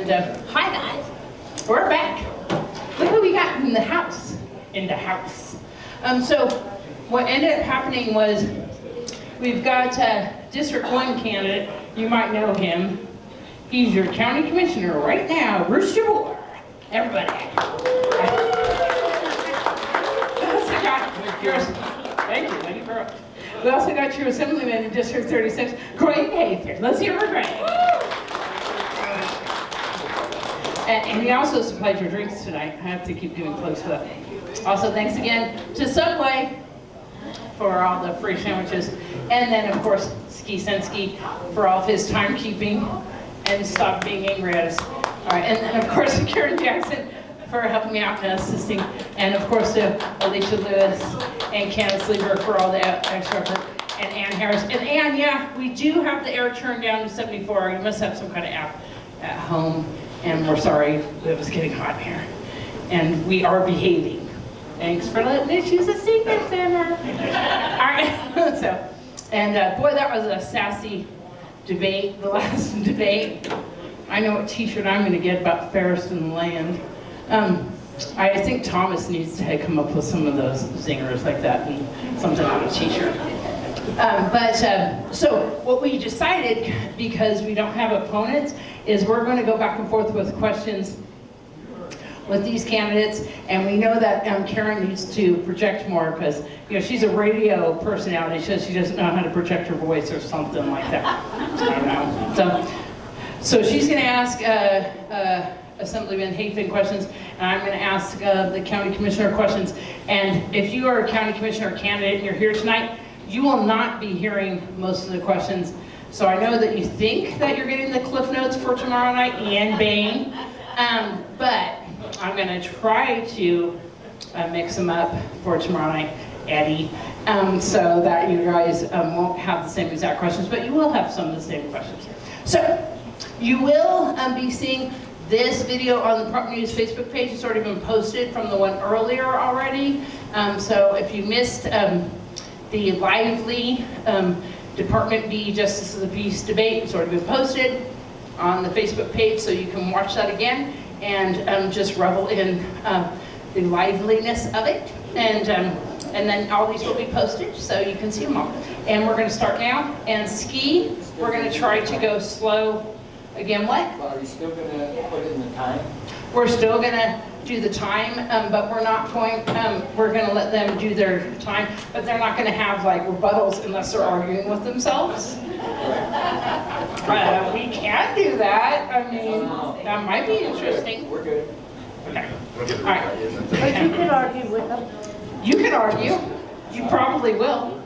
And hi guys, we're back. Look who we got in the house. So what ended up happening was we've got District 1 candidate. You might know him. He's your county commissioner right now, Bruce Jabor. Everybody. Thank you, Lady Girl. We also got your assemblyman in District 36, Greg Hayford. Let's hear for Greg. And he also supplied your drinks tonight. I have to keep doing close to that. Also, thanks again to Subway for all the free sandwiches. And then, of course, Ski Sensky for all of his timekeeping and stop being angry at us. All right, and then, of course, Karen Jackson for helping me out and assisting. And, of course, to Alicia Lewis and Candace Lieber for all the extra effort. And Ann Harris. And Ann, yeah, we do have the air turned down to 74. You must have some kind of app at home. And we're sorry, it was getting hot here. And we are behaving. Thanks for letting me choose a secret center. All right, boy, that was a sassy debate, the last debate. I know what t-shirt I'm gonna get about fairest in the land. I think Thomas needs to come up with some of those zingers like that and something on a t-shirt. So what we decided, because we don't have opponents, is we're going to go back and forth with questions with these candidates, and we know that Karen needs to project more because she's a radio personality, so she doesn't know how to project her voice or something like that. I don't know. So she's going to ask Assemblyman Hayford questions, and I'm going to ask the county commissioner questions. And if you are a county commissioner candidate and you're here tonight, you will not be hearing most of the questions. So I know that you think that you're getting the cliff notes for tomorrow night, Ian Bain, but I'm going to try to mix them up for tomorrow night, Eddie, so that you guys won't have the same exact questions, but you will have some of the same questions. So you will be seeing this video on the Pahrump News Facebook page. It's already been posted from the one earlier already. So if you missed the lively Department B Justice of the Peace debate, it's already been posted on the Facebook page, so you can watch that again and just revel in the liveliness of it. And then all these will be posted, so you can see them all. And we're going to start now. And Ski, we're going to try to go slow. Again, what? Well, are you still going to put in the time? We're still going to do the time, but we're not going, we're going to let them do their time, but they're not going to have like rebuttals unless they're arguing with themselves. We can do that. I mean, that might be interesting. We're good. Okay. All right. But you can argue with them. You can argue. You probably will.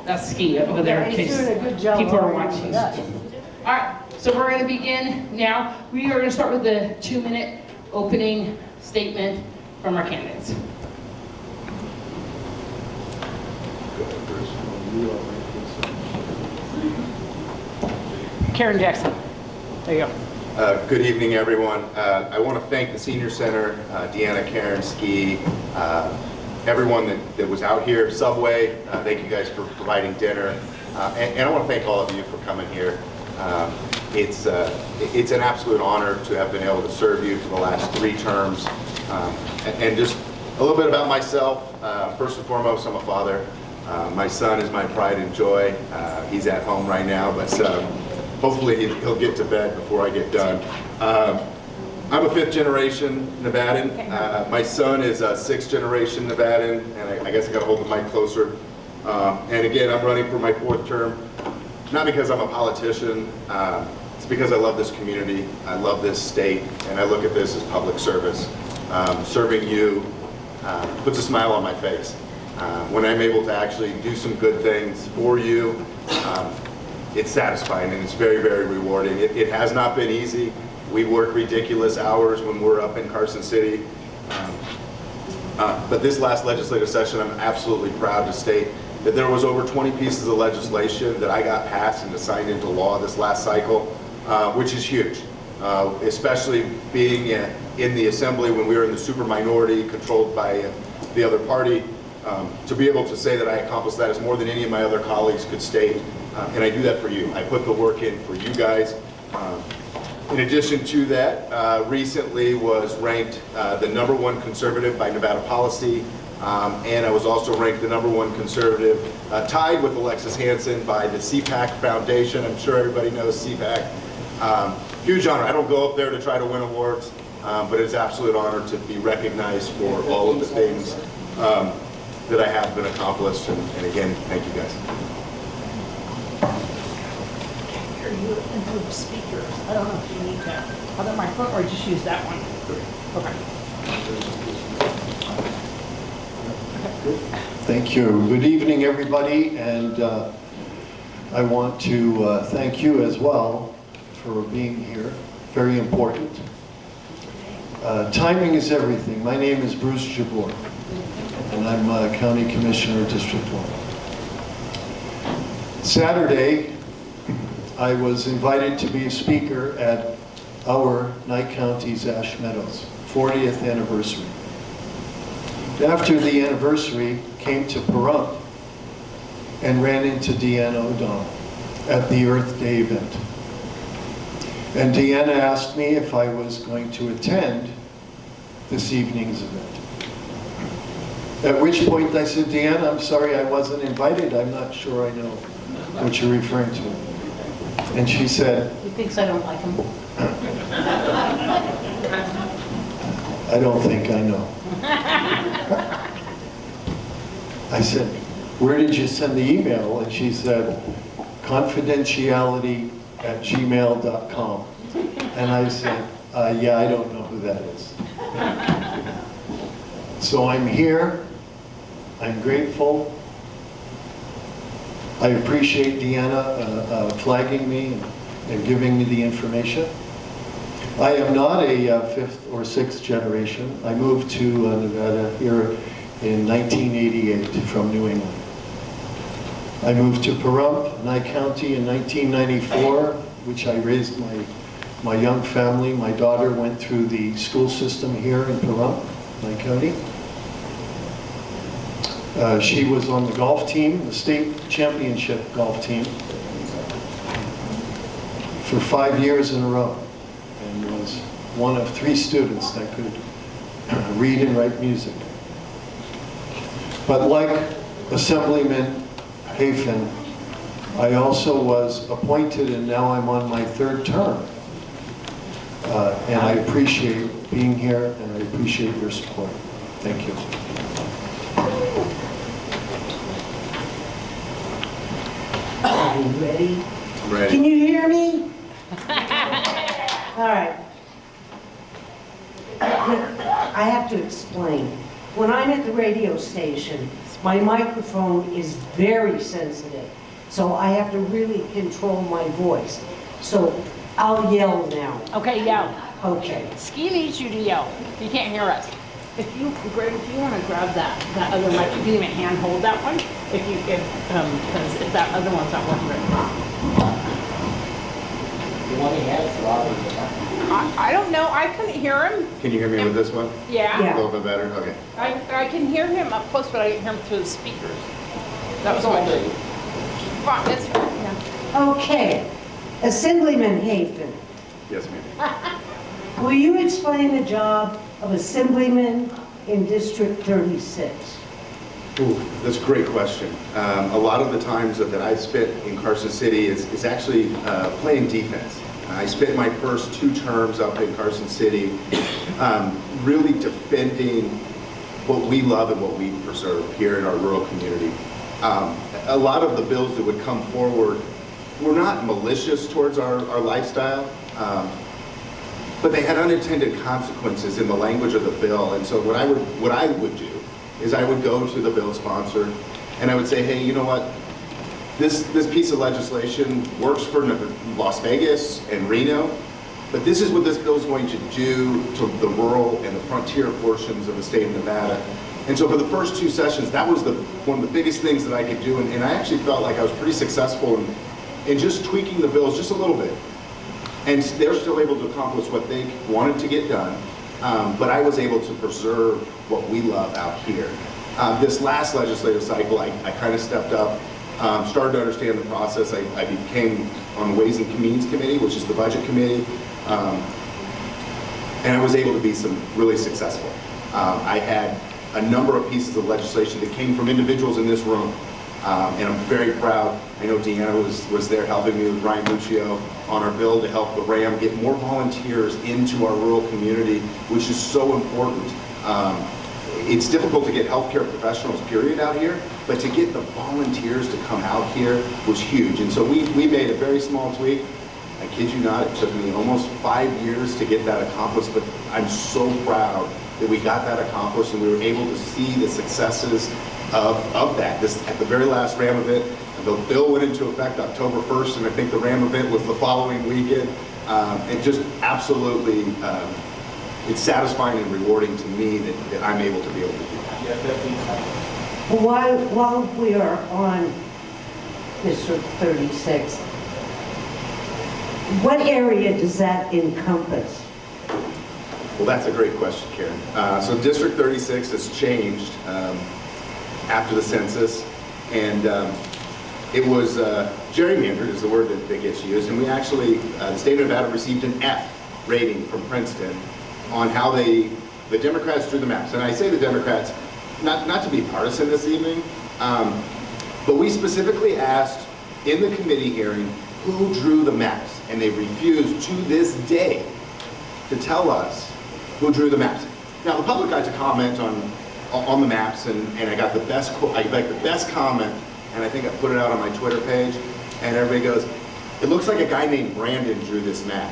That's Ski over there in He's case doing a good job people are arguing watching. with us. All right. So we're going to begin now. We are going to start with the 2-minute opening statement from our candidates. Karen Jackson. There you go. Good evening, everyone. I want to thank the Senior Center, Deanna, Karen, Ski, everyone that was out here, Subway. Thank you guys for providing dinner. And I want to thank all of you for coming here. It's an absolute honor to have been able to serve you for the last 3 terms. And just a little bit about myself. First and foremost, I'm a father. My son is my pride and joy. He's at home right now, but hopefully he'll get to bed before I get done. I'm a 5th generation Nevadan. My son is a 6th generation Nevadan, and I guess I got to hold the mic closer. And again, I'm running for my 4th term. Not because I'm a politician, it's because I love this community, I love this state, and I look at this as public service. Serving you puts a smile on my face. When I'm able to actually do some good things for you, it's satisfying and it's very, very rewarding. It has not been easy. We work ridiculous hours when we're up in Carson City. But this last legislative session, I'm absolutely proud to state that there was over 20 pieces of legislation that I got passed and signed into law this last cycle, which is huge, especially being in the assembly when we were in the super minority controlled by the other party. To be able to say that I accomplished that is more than any of my other colleagues could state, and I do that for you. I put the work in for you guys. In addition to that, recently was ranked the #1 conservative by Nevada Policy, and I was also ranked the #1 conservative, tied with Alexis Hansen by the CPAC Foundation. I'm sure everybody knows CPAC. Huge honor. I don't go up there to try to win awards, but it's an absolute honor to be recognized for all of the things that I have been accomplished. And again, thank you guys. Here, you into the speakers. I don't know if you need to other microphone or just use that one. Okay. Thank you. Good evening, everybody, and I want to thank you as well for being here. Very important. Timing is everything. My name is Bruce Jabbour, and I'm County Commissioner, District 1. Saturday, I was invited to be a speaker at our Nye County's Ash Meadows 40th anniversary. After the anniversary, came to Pahrump and ran into Deanna O'Donnell at the Earth Day event. And Deanna asked me if I was going to attend this evening's event. At which point I said, Deanna, I'm sorry I wasn't invited. I'm not sure I know what you're referring to. And she said, He thinks I don't like him. I don't think I know. I said, where did you send the email? And she said, confidentiality@gmail.com. And I said, yeah, I don't know who that is. So I'm here. I'm grateful. I appreciate Deanna flagging me and giving me the information. I am not a fifth or sixth generation. I moved to Nevada here in 1988 from New England. I moved to Pahrump, Nye County in 1994, which I raised my young family. My daughter went through the school system here in Pahrump, Nye County. She was on the golf team, the state championship golf team, for 5 years in a row, and was one of 3 students that could read and write music. But like Assemblyman Hafen, I also was appointed, and now I'm on my 3rd term. And I appreciate being here, and I appreciate your support. Thank you. Are you ready? I'm ready. Can you hear me? All right. I have to explain. When I'm at the radio station, my microphone is very sensitive, so I have to really control my voice. So I'll yell now. Okay, yell. Okay. Ski needs you to yell. You can't hear us. If you, Greg, if you want to grab that other mic, you can even hand hold that one. If you could, because if that other one's not working right now. The one he has, Robert. I don't know. I couldn't hear him. Can you hear me with this one? Yeah. A little bit better? Okay. I can hear him up close, but I didn't hear him through the speakers. That was my thing. Fine, that's right. Yeah. Okay. Assemblyman Hafen, Yes, ma'am. will you explain the job of Assemblyman in District 36? Ooh, that's a great question. A lot of the times that I've spent in Carson City is actually playing defense. I spent my first 2 terms up in Carson City really defending what we love and what we preserve here in our rural community. A lot of the bills that would come forward were not malicious towards our lifestyle, but they had unintended consequences in the language of the bill. And so what I would do is I would go to the bill sponsor and I would say, hey, you know what? This piece of legislation works for Las Vegas and Reno, but this is what this bill is going to do to the rural and the frontier portions of the state of Nevada. And so for the first 2 sessions, that was one of the biggest things that I could do, and I actually felt like I was pretty successful in just tweaking the bills just a little bit. And they're still able to accomplish what they wanted to get done, but I was able to preserve what we love out here. This last legislative cycle, I kind of stepped up, started to understand the process. I became on the Ways and Means Committee, which is the budget committee. And I was able to be really successful. I had a number of pieces of legislation that came from individuals in this room. And I'm very proud. I know Deanna was there helping me with Ryan Lucio on our bill to help the RAM get more volunteers into our rural community, which is so important. It's difficult to get healthcare professionals, period, out here, but to get the volunteers to come out here was huge. And so we made a very small tweak. I kid you not, it took me almost 5 years to get that accomplished, but I'm so proud that we got that accomplished and we were able to see the successes of that. At the very last RAM event, the bill went into effect October 1st, and I think the RAM event was the following weekend. It just absolutely, it's satisfying and rewarding to me that I'm able to be able to do that. While we are on District 36, what area does that encompass? Well, that's a great question, Karen. So District 36 has changed after the census, and it was gerrymandered is the word that gets used, and we actually, the state of Nevada received an F rating from Princeton on how the Democrats drew the maps. And I say the Democrats, not to be partisan this evening, but we specifically asked in the committee hearing who drew the maps, and they refused to this day to tell us who drew the maps. Now the public got to comment on the maps, and I got the best comment, and I think I put it out on my Twitter page, and everybody goes, "It looks like a guy named Brandon drew this map."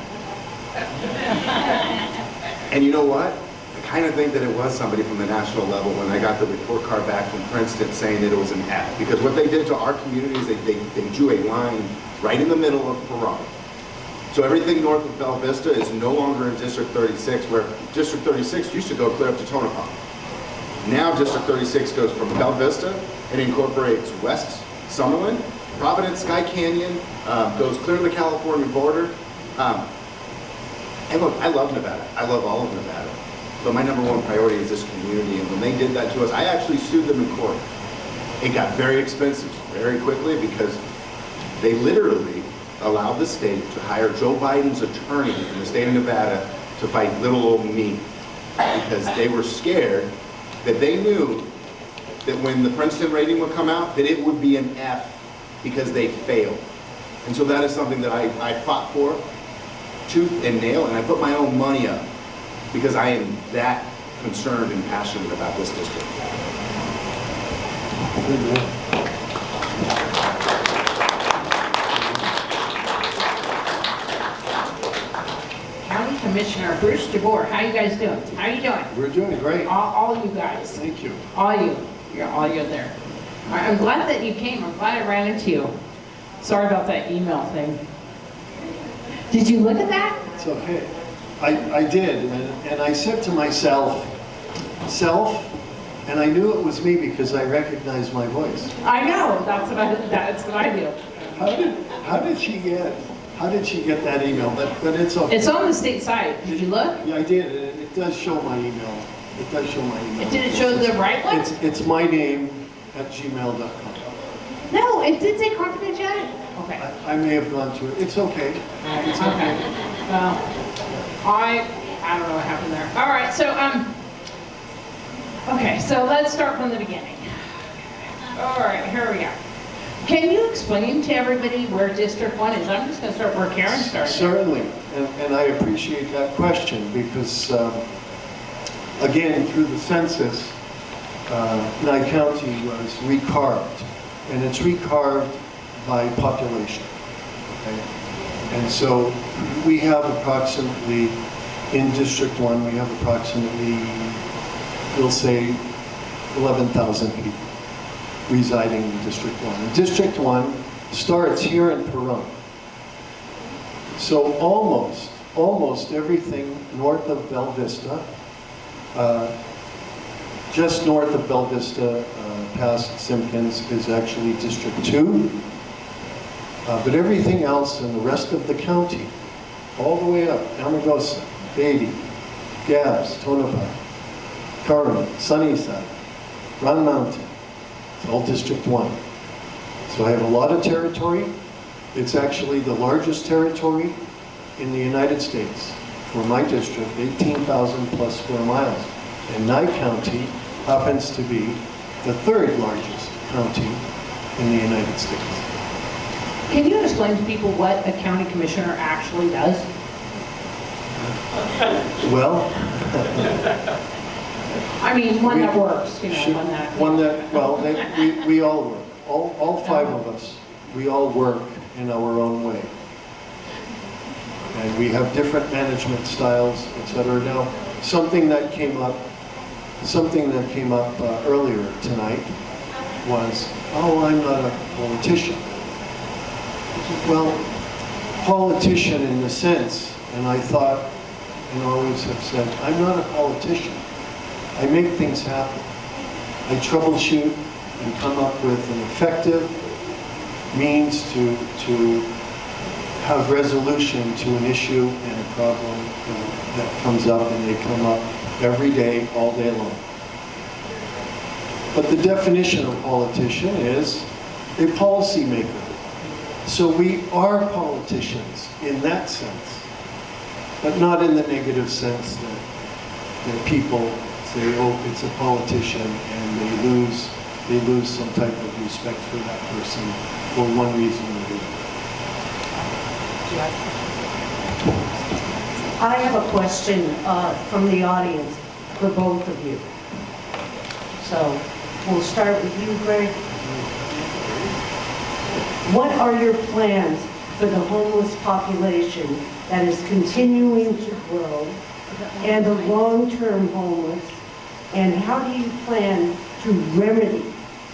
And you know what? I kind of think that it was somebody from the national level when I got the report card back from Princeton saying that it was an F, because what they did to our community is they drew a line right in the middle of Pahrump. So everything north of Bella Vista is no longer in District 36, where District 36 used to go clear up to Tonopah. Now District 36 goes from Bella Vista and incorporates West Summerlin, Providence, Sky Canyon, goes clear to the California border. And look, I love Nevada. I love all of Nevada. But my number one priority is this community, and when they did that to us, I actually sued them in court. It got very expensive very quickly because they literally allowed the state to hire Joe Biden's attorney in the state of Nevada to fight little old me, because they were scared that they knew that when the Princeton rating would come out, that it would be an F because they failed. And so that is something that I fought for tooth and nail, and I put my own money up because I am that concerned and passionate about this district. County Commissioner Bruce DeBoer, how you guys doing? How you doing? We're doing great. All you guys. Thank you. All you. All you there. All right, I'm glad that you came. I'm glad I ran into you. Sorry about that email thing. Did you look at that? It's okay. I did, and I said to myself, and I knew it was me because I recognized my voice. I know. That's what I do. How did she get that email? But it's okay. It's on the state site. Did you look? Yeah, I did. It does show my email. It does show my email. Did it show the right one? It's my name at gmail.com. No, it did say confidentiality. Okay. I may have gone to it. It's okay. It's okay. Well, I don't know what happened there. All right, so okay, so let's start from the beginning. All right, here we go. Can you explain to everybody where District 1 is? I'm just going to start where Karen started. Certainly, and I appreciate that question because, again, through the census, Nye County was recarved, and it's recarved by population. Okay? And so we have approximately, in District 1, we have approximately, we'll say, 11,000 people residing in District 1. And District 1 starts here in Pahrump. So almost everything north of Bella Vista, just north of Bella Vista, past Simpkins, is actually District 2. But everything else in the rest of the county, all the way up, Amargosa, Beatty, Gabbs, Tonopah, Pahrump, Sunnyside, Round Mountain, it's all District 1. So I have a lot of territory. It's actually the largest territory in the United States for my district, 18,000 plus square miles. And Nye County happens to be the third largest county in the United States. Can you explain to people what a county commissioner actually does? Well, I mean, one that We- works, you know, should- one that... well, we all work. All five of us, we all work in our own way. And we have different management styles, et cetera. Now, something that came up earlier tonight was, oh, I'm not a politician. Well, politician in the sense, and I thought, and always have said, I'm not a politician. I make things happen. I troubleshoot and come up with an effective means to have resolution to an issue and a problem that comes up, and they come up every day, all day long. But the definition of politician is a policymaker. So we are politicians in that sense, but not in the negative sense that people say, oh, it's a politician, and they lose some type of respect for that person for one reason or the other. I have a question from the audience for both of you. So we'll start with you, Greg. What are your plans for the homeless population that is continuing to grow and the long-term homeless? And how do you plan to remedy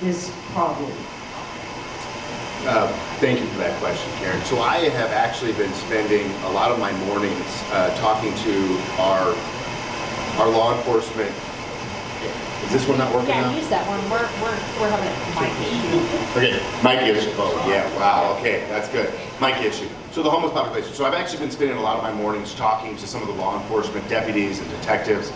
this problem? Thank you for that question, Karen. So I have actually been spending a lot of my mornings talking to our law enforcement. Is this one not working now? Yeah, use that one. We're having a mic issue. Okay, mic issue. Oh, yeah, wow, okay, that's good. Mic issue. So the homeless population. So I've actually been spending a lot of my mornings talking to some of the law enforcement deputies and detectives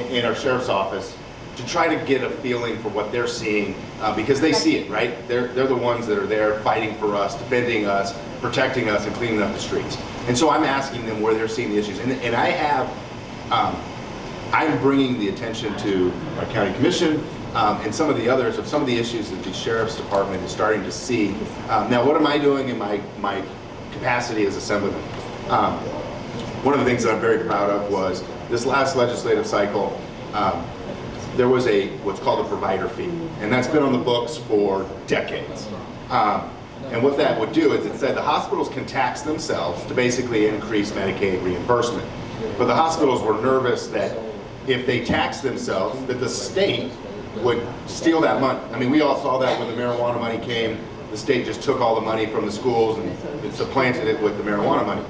in our sheriff's office to try to get a feeling for what they're seeing, because they see it, right? They're the ones that are there fighting for us, defending us, protecting us, and cleaning up the streets. And so I'm asking them where they're seeing the issues. And I have, I'm bringing the attention to our county commission and some of the others of some of the issues that the sheriff's department is starting to see. Now, what am I doing in my capacity as assemblyman? One of the things that I'm very proud of was this last legislative cycle, there was what's called a provider fee, and that's been on the books for decades. And what that would do is it said the hospitals can tax themselves to basically increase Medicaid reimbursement. But the hospitals were nervous that if they taxed themselves, that the state would steal that money. I mean, we all saw that when the marijuana money came. The state just took all the money from the schools and supplanted it with the marijuana money.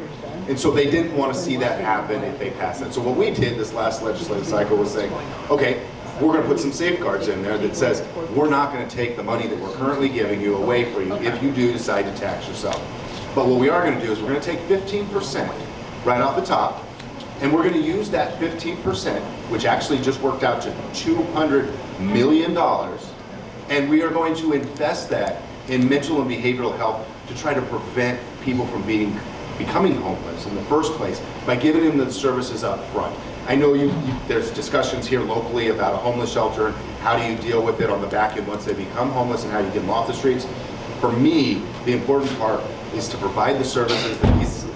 And so they didn't want to see that happen if they passed that. So what we did this last legislative cycle was saying, okay, we're going to put some safeguards in there that says we're not going to take the money that we're currently giving you away for you if you do decide to tax yourself. But what we are going to do is we're going to take 15% right off the top, and we're going to use that 15%, which actually just worked out to $200 million, and we are going to invest that in mental and behavioral health to try to prevent people from becoming homeless in the first place by giving them the services up front. I know there's discussions here locally about a homeless shelter and how do you deal with it on the back end once they become homeless and how you get them off the streets. For me, the important part is to provide the services that these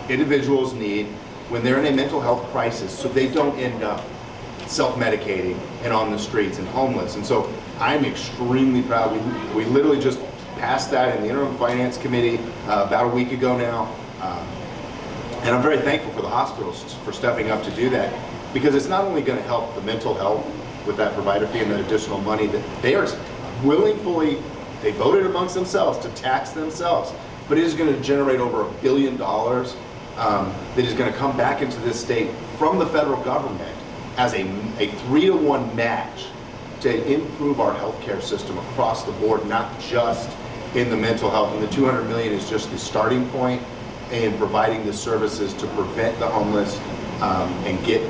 individuals need when they're in a mental health crisis so they don't end up self-medicating and on the streets and homeless. And so I'm extremely proud. We literally just passed that in the Interim Finance Committee about a week ago now. And I'm very thankful for the hospitals for stepping up to do that, because it's not only going to help the mental health with that provider fee and that additional money that they are they voted amongst themselves to tax themselves, but it is going to generate over $1 billion that is going to come back into this state from the federal government as a 3-to-1 match to improve our healthcare system across the board, not just in the mental health. And the $200 million is just the starting point in providing the services to prevent the homeless and get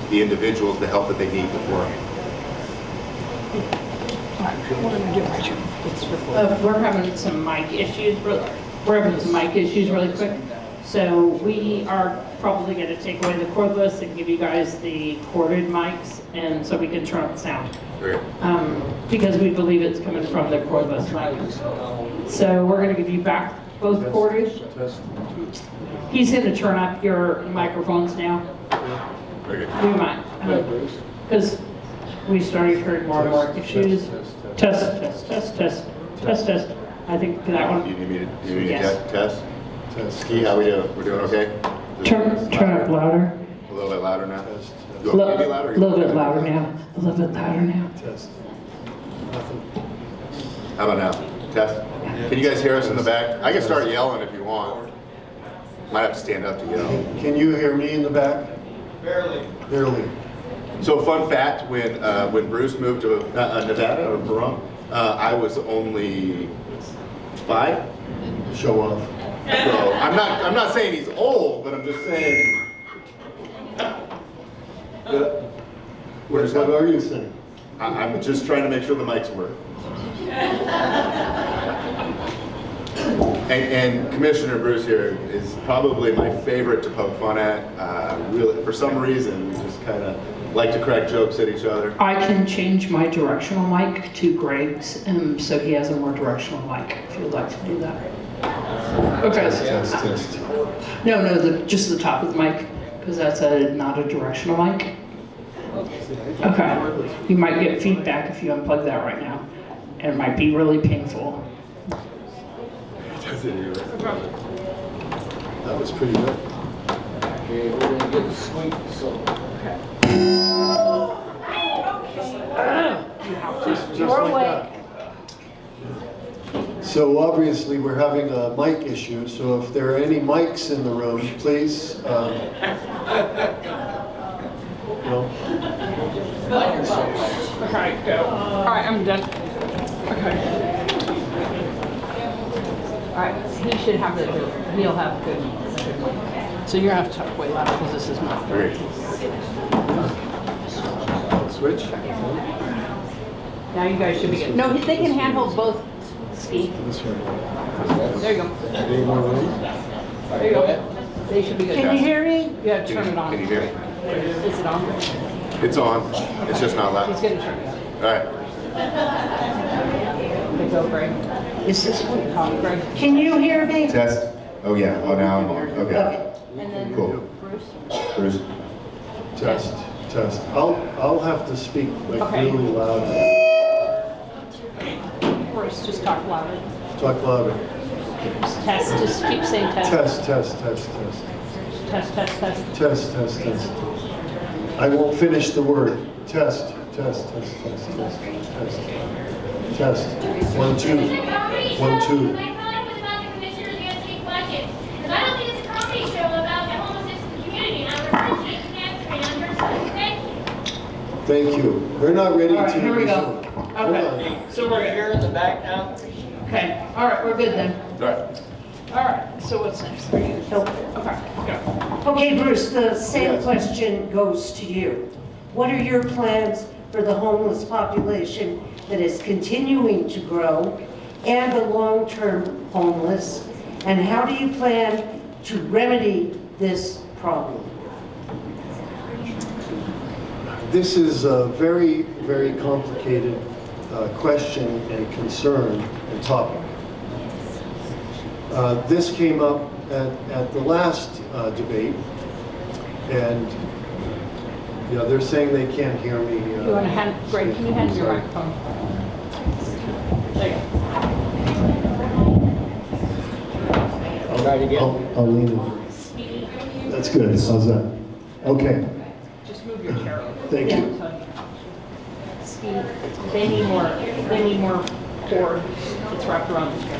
the individuals the help that they need beforehand. We're having some mic issues. We're having some mic issues really quick. So we are probably going to take away the cordless and give you guys the corded mics, and so we can turn up the sound. Okay. Because we believe it's coming from the cordless mic. So we're going to give you back both corded. He's going to turn up your microphones now. Very good. We might, because we started hearing more and more issues. Test, test, test, test, test, test. I think that one. You need me to Yes. test? Ski, how we doing? We're doing okay? Turn up louder. A little bit louder now? Test, You want me to be louder? A little bit louder now. A little bit louder now. test. Nothing. How about now? Test? Can you guys hear us in the back? I can start yelling if you want. Might have to stand up to yell. Can you hear me in the back? Barely. Barely. So fun fact, when Bruce moved to Nevada or Pahrump, I was only 5. Show off. So I'm not saying he's old, but I'm just saying. What are you saying? I'm just trying to make sure the mics work. And Commissioner Bruce here is probably my favorite to poke fun at. Really, for some reason, we just kind of like to crack jokes at each other. I can change my directional mic to Greg's, so he has a more directional mic, if you'd like to do that. Okay. Test. No, just the top of the mic, because that's not a directional mic. Okay. You might get feedback if you unplug that right now. And it might be really painful. That was pretty good. Okay, we're gonna get the squeak, so. Just like that. So obviously, we're having a mic issue, so if there are any mics in the room, please, All right, go. All right, I'm done. Okay. All right, he should have he'll have a good mic. So you're gonna have to talk way louder because this is not very. switch. Now you guys should be good. No, they can handle both. Ski. This one. There you go. Any more room? There you go. They should be good. Can you hear me? Yeah, turn it on. Can you hear me? Is it on? It's on. It's just not He's loud. gonna turn it on. All right. There go, Greg. Is this one? Talk, Greg. Can you hear me? Test. Oh yeah. Oh now I'm on. Okay. Okay. And then Cool. Bruce. Bruce. Test. I'll have to speak like Okay. really loud. Bruce, just talk louder. Talk louder. Just test. Just keep saying test. Test. Test. I won't finish the word. Test. 1, 2. 1, 2. My comment was about the commissioners answering questions. Because I don't think it's a comedy show about the homelessness in the community. And I would appreciate you answering. I'm your son. Thank you. Thank you. We're not ready All right, to here we go. resume. Hold Okay. on. So we're You're in the back now? Okay. All right, we're good then. All right. All right. So what's next? Are you? Nope. Okay. Go. Okay, Bruce, the same Yes. question goes to you. What are your plans for the homeless population that is continuing to grow and the long-term homeless? And how do you plan to remedy this problem? This is a very, very complicated question and concern and topic. This came up at the last debate, and yeah, they're saying they can't hear me. You want to hand, Greg, can you hand your microphone? There you go. Try it again. I'll lean in. That's good. How's that? Okay. Just move your chair over. Thank you. Steve, they need more cord that's wrapped around the chair.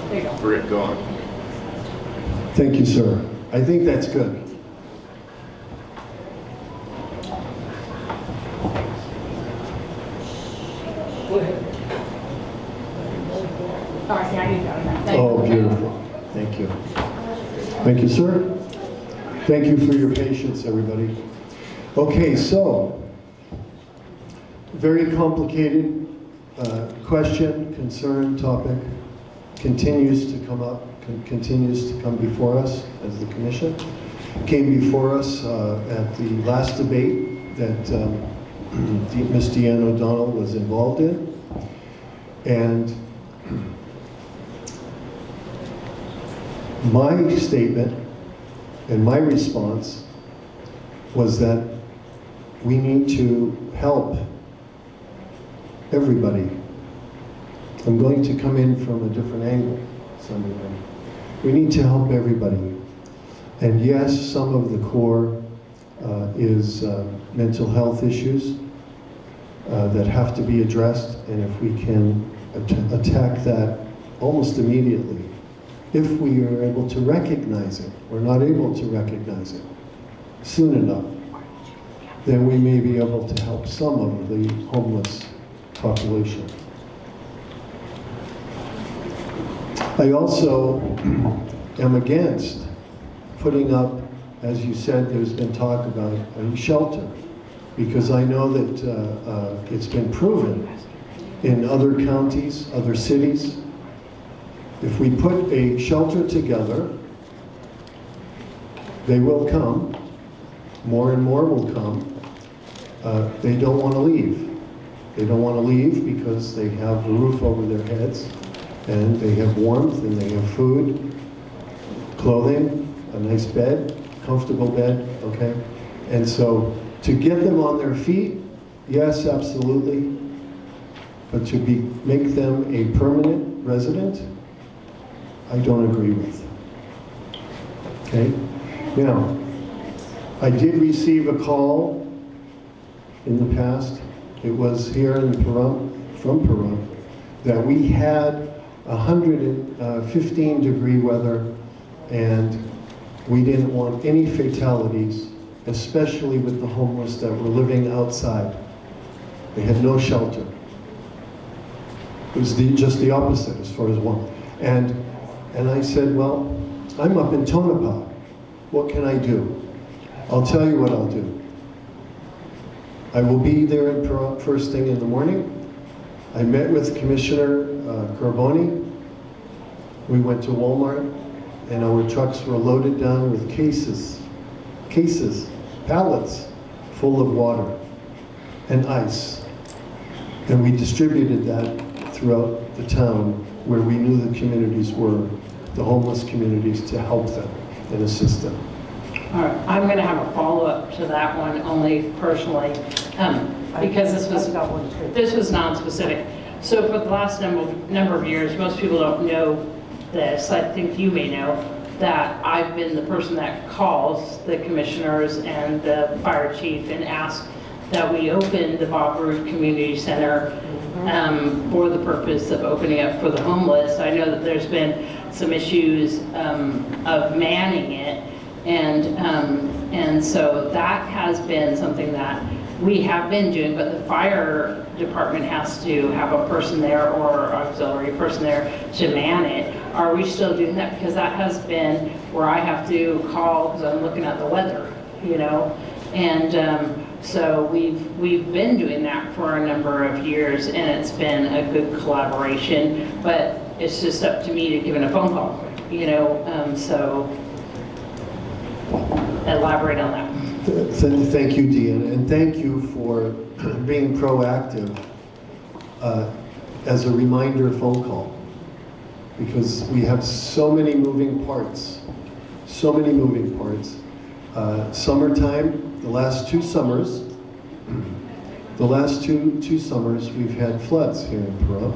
There you go. Rick, go on. Thank you, sir. I think that's good. Go ahead. All right, now you got it. Thank Oh, you. beautiful. Thank you. Thank you, sir. Thank you for your patience, everybody. Okay, so, very complicated question, concern, topic, continues to come up. continues to come before us as the commission. Came before us at the last debate that Ms. Deanne O'Donnell was involved in. And my statement and my response was that we need to help everybody. I'm going to come in from a different angle, some of them. We need to help everybody. And yes, some of the core is mental health issues that have to be addressed, and if we can attack that almost immediately, if we are able to recognize it, we're not able to recognize it soon enough, then we may be able to help some of the homeless population. I also am against putting up, as you said, there's been talk about a shelter, because I know that it's been proven in other counties, other cities, if we put a shelter together, they will come, more and more will come. They don't want to leave. They don't want to leave because they have a roof over their heads, and they have warmth, and they have food, clothing, a nice bed, comfortable bed, okay? And so to get them on their feet, yes, absolutely, but to make them a permanent resident, I don't agree with. Okay? Now, I did receive a call in the past. It was here in Pahrump, from Pahrump, that we had 115-degree weather, and we didn't want any fatalities, especially with the homeless that were living outside. They had no shelter. It was just the opposite as far as one. And I said, well, I'm up in Tonopah. What can I do? I'll tell you what I'll do. I will be there in Pahrump first thing in the morning. I met with Commissioner Carboni. We went to Walmart, and our trucks were loaded down with cases, pallets full of water and ice. And we distributed that throughout the town where we knew the communities were, the homeless communities, to help them and assist them. All right, I'm going to have a follow-up to that one, only personally, because this was non-specific. So for the last number of years, most people don't know this. I think you may know that I've been the person that calls the commissioners and the fire chief and asks that we open the Pahrump Community Center for the purpose of opening up for the homeless. I know that there's been some issues of manning it, and so that has been something that we have been doing, but the fire department has to have a person there or auxiliary person there to man it. Are we still doing that? Because that has been where I have to call because I'm looking at the weather, you know, and so we've been doing that for a number of years, and it's been a good collaboration, but it's just up to me to give it a phone call, you know, so elaborate on that. Thank you, Deanna, and thank you for being proactive as a reminder phone call, because we have so many moving parts, Summertime, the last two summers, we've had floods here in Pahrump,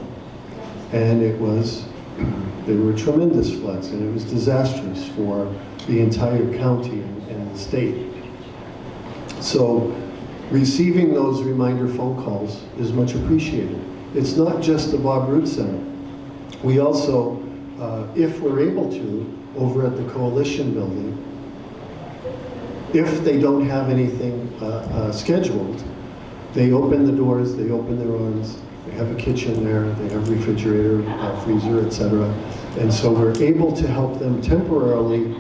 and they were tremendous floods, and it was disastrous for the entire county and the state. So receiving those reminder phone calls is much appreciated. It's not just the Bob Root Center. We also, if we're able to, over at the Coalition Building, if they don't have anything scheduled, they open the doors, they open their arms, they have a kitchen there, they have refrigerator, freezer, etc. And so we're able to help them temporarily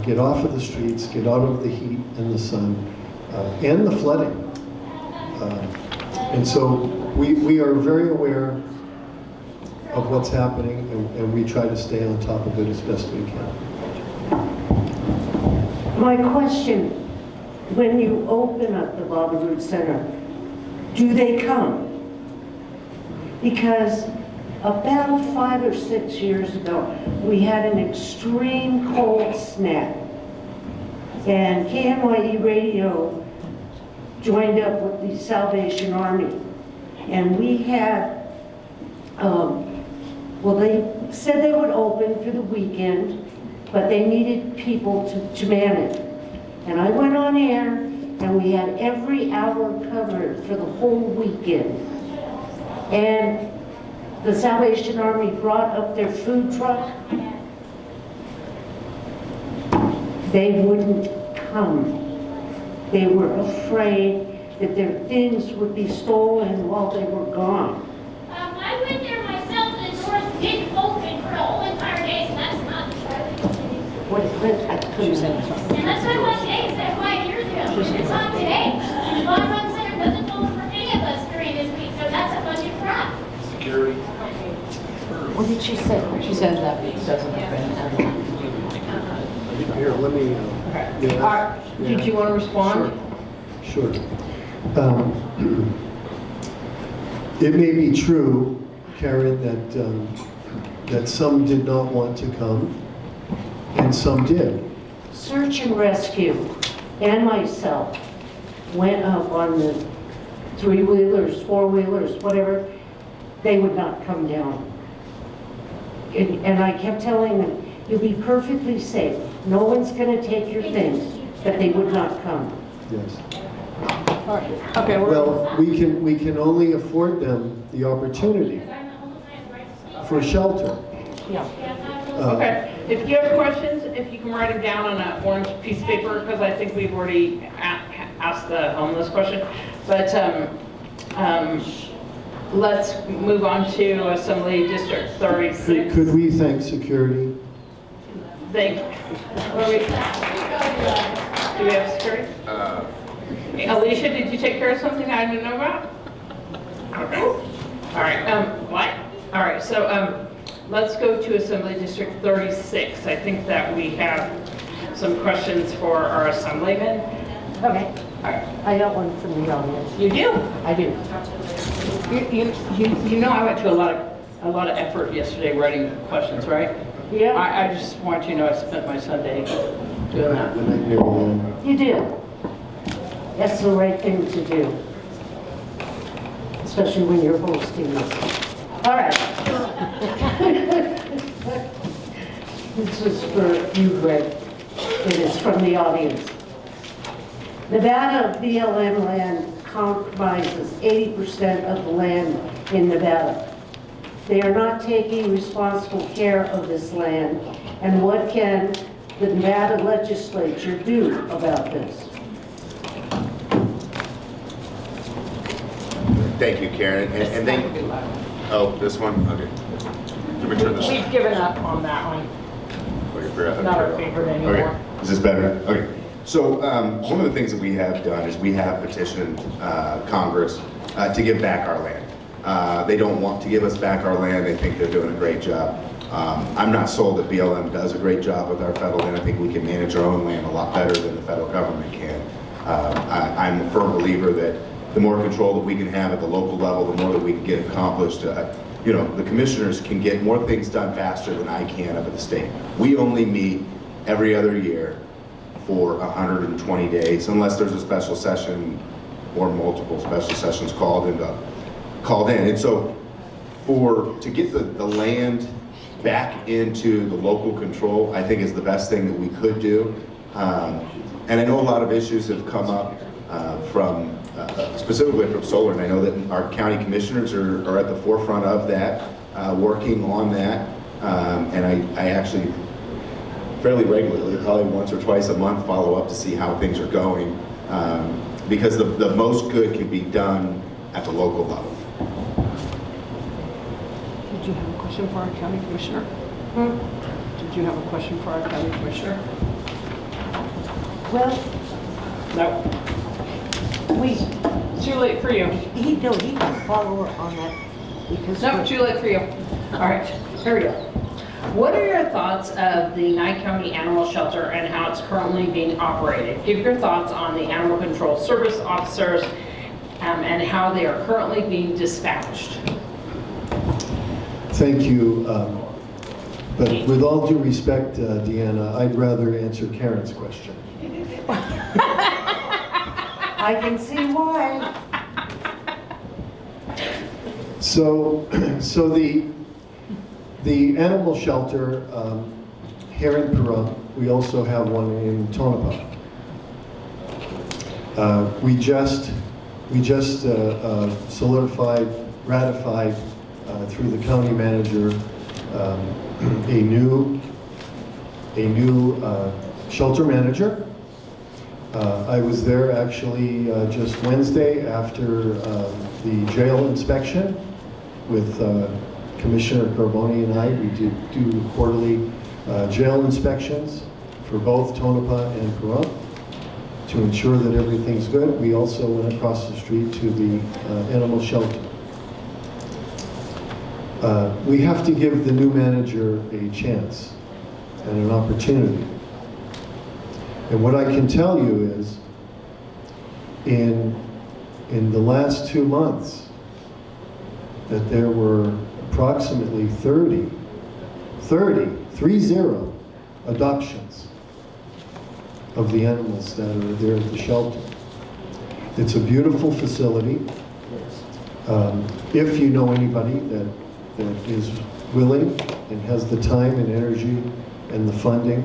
get off of the streets, get out of the heat and the sun, and the flooding. And so we are very aware of what's happening, and we try to stay on top of it as best we can. My question, when you open up the Bobby Roode Center, do they come? Because about 5 or 6 years ago, we had an extreme cold snap. And KMYE Radio joined up with the Salvation Army. And we had, well, they said they would open for the weekend, but they needed people to man it. And I went on air, and we had every hour covered for the whole weekend. And the Salvation Army brought up their food truck. They wouldn't come. They were afraid that their things would be stolen while they were gone. I went there myself, and the doors didn't open for a whole entire day, so that's not true. What, I couldn't say. And that's what my day said 5 years ago. It's on today. The Bobby Roode Center doesn't open for any of us during this week, so that's a bunch of crap. Security. What did she say? She says that it doesn't open. Here, let me... Did you want to respond? Sure. It may be true, Karen, that some did not want to come, and some did. Search and Rescue and myself went up on the three-wheelers, four-wheelers, whatever. They would not come down. And I kept telling them, you'll be perfectly safe. No one's going to take your things, but they would not come. Yes. Okay, Well, we can only afford them the opportunity for shelter. Okay, if you have questions, if you can write them down on an orange piece of paper, because I think we've already asked the homeless question. But let's move on to Assembly District 36. Could we thank security? Do we have security? Alicia, did you take care of something I didn't know about? Okay. All right, what? All right, so let's go to Assembly District 36. I think that we have some questions for our assemblyman. Okay. All right. I got one from the audience. You do? I do. You know I went to a lot of effort yesterday writing questions, right? Yeah, I just want you to know I spent my Sunday doing that. Good night, Mary Ann. you did. That's the right thing to do. Especially when you're hosting this. All right. This is for you, Greg. It is from the audience. Nevada BLM land comprises 80% of the land in Nevada. They are not taking responsible care of this land, and what can the Nevada legislature do about this? Thank you, Karen, and thank, oh, this one, okay. Let me turn this. We've given up on that one. Not our favorite anymore. Okay, is this better? Okay. So one of the things that we have done is we have petitioned Congress to give back our land. They don't want to give us back our land. They think they're doing a great job. I'm not sold that BLM does a great job with our federal land. I think we can manage our own land a lot better than the federal government can. I'm a firm believer that the more control that we can have at the local level, the more that we can get accomplished. You know, the commissioners can get more things done faster than I can up at the state. We only meet every other year for 120 days, unless there's a special session or multiple special sessions called in. And so to get the land back into the local control, I think is the best thing that we could do. And I know a lot of issues have come up from specifically from solar, and I know that our county commissioners are at the forefront of that, working on that. And I actually fairly regularly, probably once or twice a month, follow up to see how things are going, because the most good can be done at the local level. Did you have a question for our county commissioner? Did you have a question for our county commissioner? Well, No. Too late for you. he can follow on that because No, too late for you. All right, here we go. What are your thoughts of the Nye County Animal Shelter and how it's currently being operated? Give your thoughts on the animal control service officers and how they are currently being dispatched. Thank you. But with all due respect, Deanna, I'd rather answer Karen's question. I can see why. So the animal shelter here in Pahrump, we also have one in Tonopah. We just solidified, ratified through the county manager a new shelter manager. I was there actually just Wednesday after the jail inspection with Commissioner Carboni and I. We did do quarterly jail inspections for both Tonopah and Pahrump to ensure that everything's good. We also went across the street to the animal shelter. We have to give the new manager a chance and an opportunity. And what I can tell you is, in the last 2 months, that there were approximately 30 adoptions of the animals that are there at the shelter. It's a beautiful facility. If you know anybody that is willing and has the time and energy and the funding,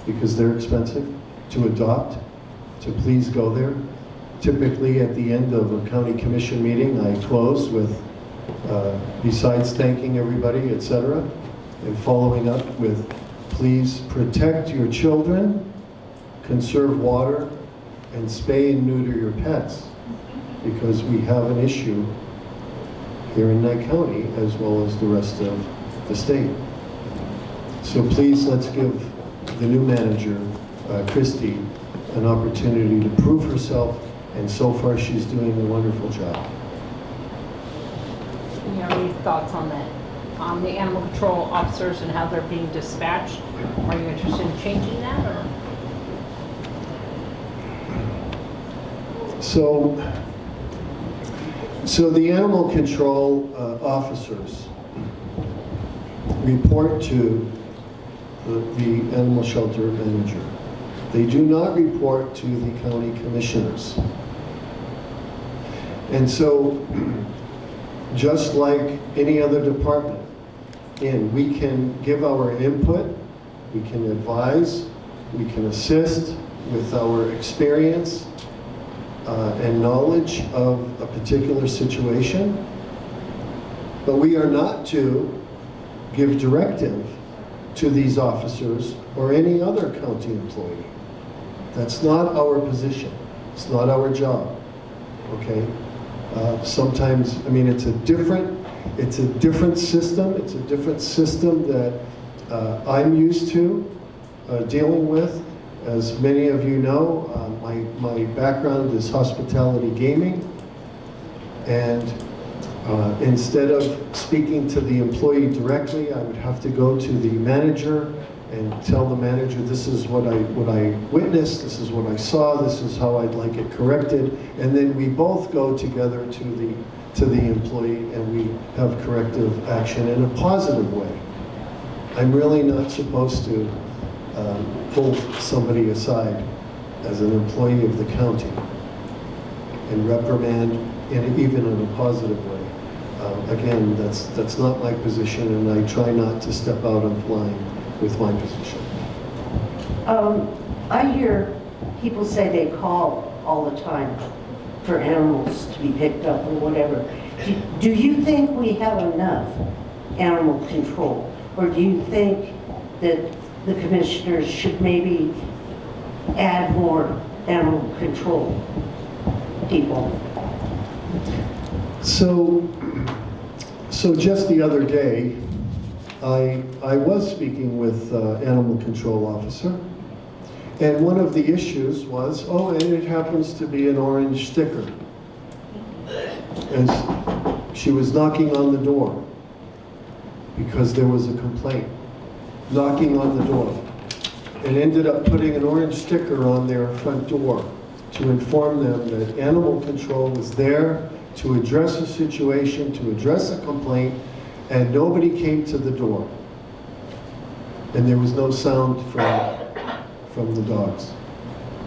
because they're expensive, to adopt, to please go there. Typically at the end of a county commission meeting, I close with, besides thanking everybody, etc., and following up with, please protect your children, conserve water, and spay and neuter your pets, because we have an issue here in Nye County as well as the rest of the state. So please, let's give the new manager, Christy, an opportunity to prove herself, and so far she's doing a wonderful job. Do you have any thoughts on that? On the animal control officers and how they're being dispatched? Are you interested in changing that, or? So the animal control officers report to the animal shelter manager. They do not report to the county commissioners. And so, just like any other department, we can give our input, we can advise, we can assist with our experience and knowledge of a particular situation, but we are not to give directive to these officers or any other county employee. That's not our position. It's not our job, okay? Sometimes, I mean, it's a different system. It's a different system that I'm used to dealing with. As many of you know, my background is hospitality gaming, and instead of speaking to the employee directly, I would have to go to the manager and tell the manager, this is what I witnessed, this is what I saw, this is how I'd like it corrected, and then we both go together to the employee and we have corrective action in a positive way. I'm really not supposed to pull somebody aside as an employee of the county and reprimand even in a positive way. Again, that's not my position, and I try not to step out of line with my position. I hear people say they call all the time for animals to be picked up or whatever. Do you think we have enough animal control? Or do you think that the commissioners should maybe add more animal control people? So just the other day, I was speaking with animal control officer, and one of the issues was, oh, and it happens to be an orange sticker. As she was knocking on the door, because there was a complaint, knocking on the door, and ended up putting an orange sticker on their front door to inform them that animal control was there to address a situation, to address a complaint, and nobody came to the door. And there was no sound from the dogs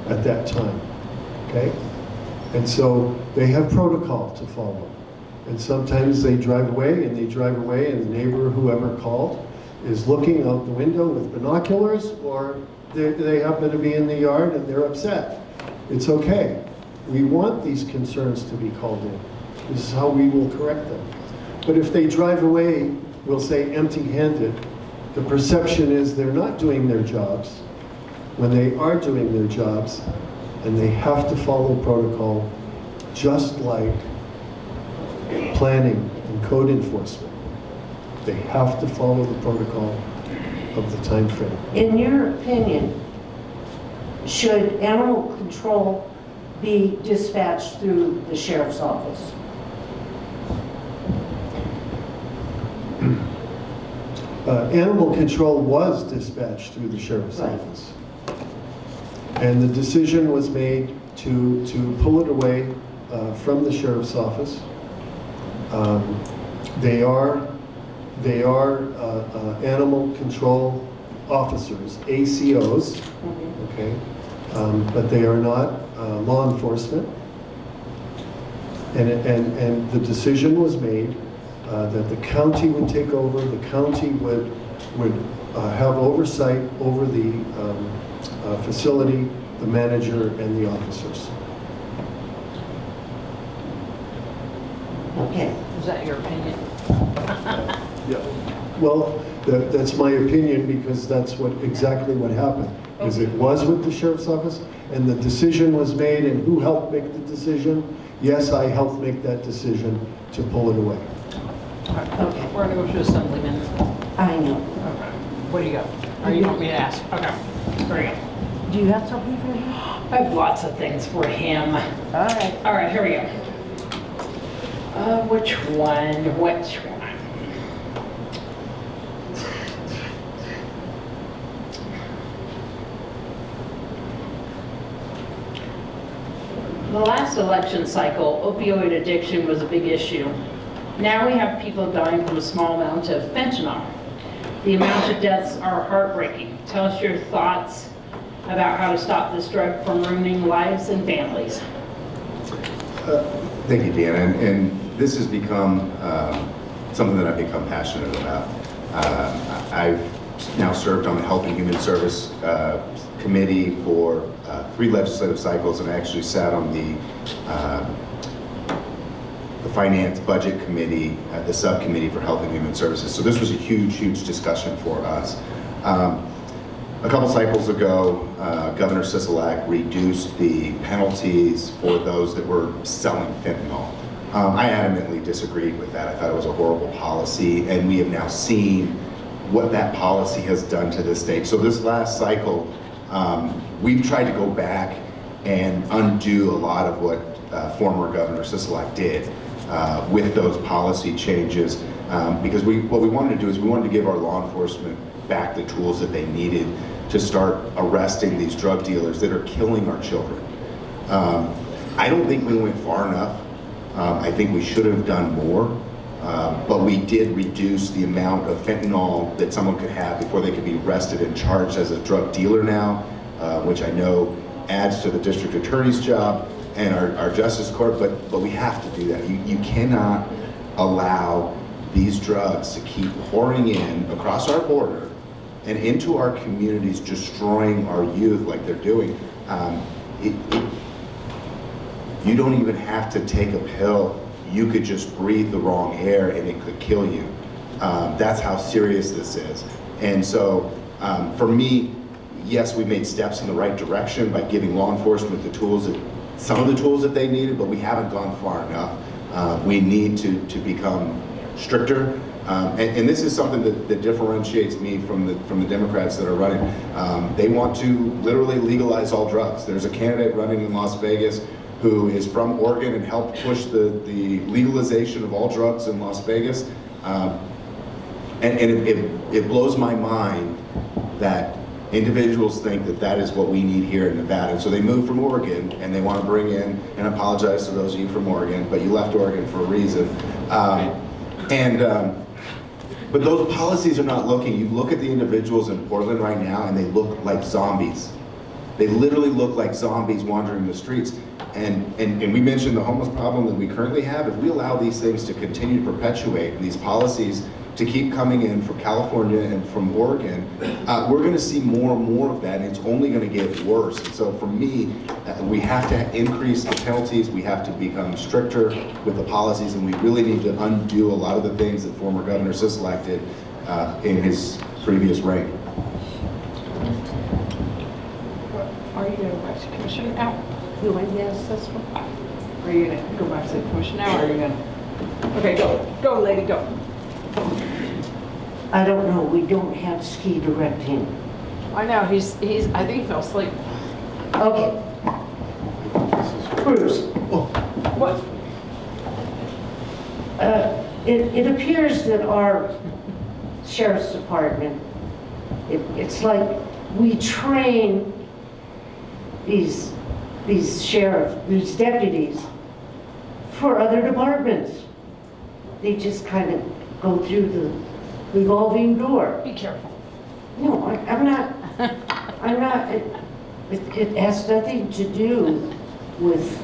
at that time, okay? And so they have protocol to follow. And sometimes they drive away, and the neighbor, whoever called, is looking out the window with binoculars, or they happen to be in the yard and they're upset. It's okay. We want these concerns to be called in. This is how we will correct them. But if they drive away, we'll say empty-handed, the perception is they're not doing their jobs when they are doing their jobs, and they have to follow protocol just like planning and code enforcement. They have to follow the protocol of the time frame. In your opinion, should animal control be dispatched through the sheriff's office? Animal control was dispatched through the sheriff's Right. office. And the decision was made to pull it away from the sheriff's office. They are animal control officers, ACOs, okay? But they are not law enforcement. And the decision was made that the county would take over, the county would have oversight over the facility, the manager, and the officers. Okay. Is that your opinion? Yeah. Well, that's my opinion, because that's exactly what happened. Is it was with the sheriff's office, and the decision was made, and who helped make the decision? Yes, I helped make that decision to pull it away. Okay. We're gonna go to Assemblyman. I know. Okay. What do you got? Or you want me to ask? Okay. Very good. Do you have something for him? I have lots of things for him. All right. All right, here we go. Which one? The last election cycle, opioid addiction was a big issue. Now we have people dying from a small amount of fentanyl. The amount of deaths are heartbreaking. Tell us your thoughts about how to stop this drug from ruining lives and families. Thank you, Deanna. And this has become something that I've become passionate about. I've now served on the Health and Human Service Committee for 3 legislative cycles, and I actually sat on the Finance Budget Committee, the subcommittee for Health and Human Services. So this was a huge, huge discussion for us. A couple cycles ago, Governor Sisolak reduced the penalties for those that were selling fentanyl. I adamantly disagreed with that. I thought it was a horrible policy, and we have now seen what that policy has done to the state. So this last cycle, we've tried to go back and undo a lot of what former Governor Sisolak did with those policy changes, because what we wanted to do is we wanted to give our law enforcement back the tools that they needed to start arresting these drug dealers that are killing our children. I don't think we went far enough. I think we should have done more, but we did reduce the amount of fentanyl that someone could have before they could be arrested and charged as a drug dealer now, which I know adds to the district attorney's job and our justice court, but we have to do that. You cannot allow these drugs to keep pouring in across our border and into our communities, destroying our youth like they're doing. You don't even have to take a pill. You could just breathe the wrong air and it could kill you. That's how serious this is. And so for me, yes, we made steps in the right direction by giving law enforcement the tools, some of the tools that they needed, but we haven't gone far enough. We need to become stricter. And this is something that differentiates me from the Democrats that are running. They want to literally legalize all drugs. There's a candidate running in Las Vegas who is from Oregon and helped push the legalization of all drugs in Las Vegas. And it blows my mind that individuals think that that is what we need here in Nevada. And so they move from Oregon and they want to bring in, and I apologize to those of you from Oregon, but you left Oregon for a reason. But those policies are not looking. You look at the individuals in Portland right now and they look like zombies. They literally look like zombies wandering the streets. And we mentioned the homeless problem that we currently have. If we allow these things to continue to perpetuate, and these policies to keep coming in from California and from Oregon, we're going to see more and more of that, and it's only going to get worse. And so for me, we have to increase the penalties, we have to become stricter with the policies, and we really need to undo a lot of the things that former Governor Sisolak did in his previous reign. Are you going to go back to commission now? You want to ask this one? Are you going to go back to the commission now, or are you going to? Okay, go, lady, go. I don't know, we don't have ski directing. I know, he's, I think he fell asleep. Okay. Bruce, What? it appears that our sheriff's department, it's like we train these deputies for other departments. They just kind of go through the revolving door. Be careful. No, I'm not, it has nothing to do with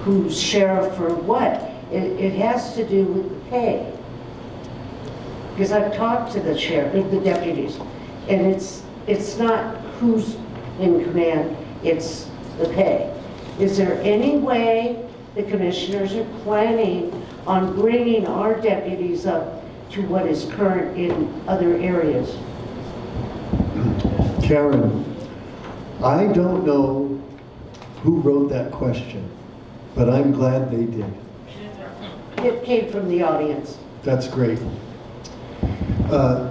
who's sheriff or what. It has to do with the pay. Because I've talked to the sheriff, the deputies, and it's not who's in command, it's the pay. Is there any way the commissioners are planning on bringing our deputies up to what is current in other areas? Karen, I don't know who wrote that question, but I'm glad they did. It came from the audience. That's great.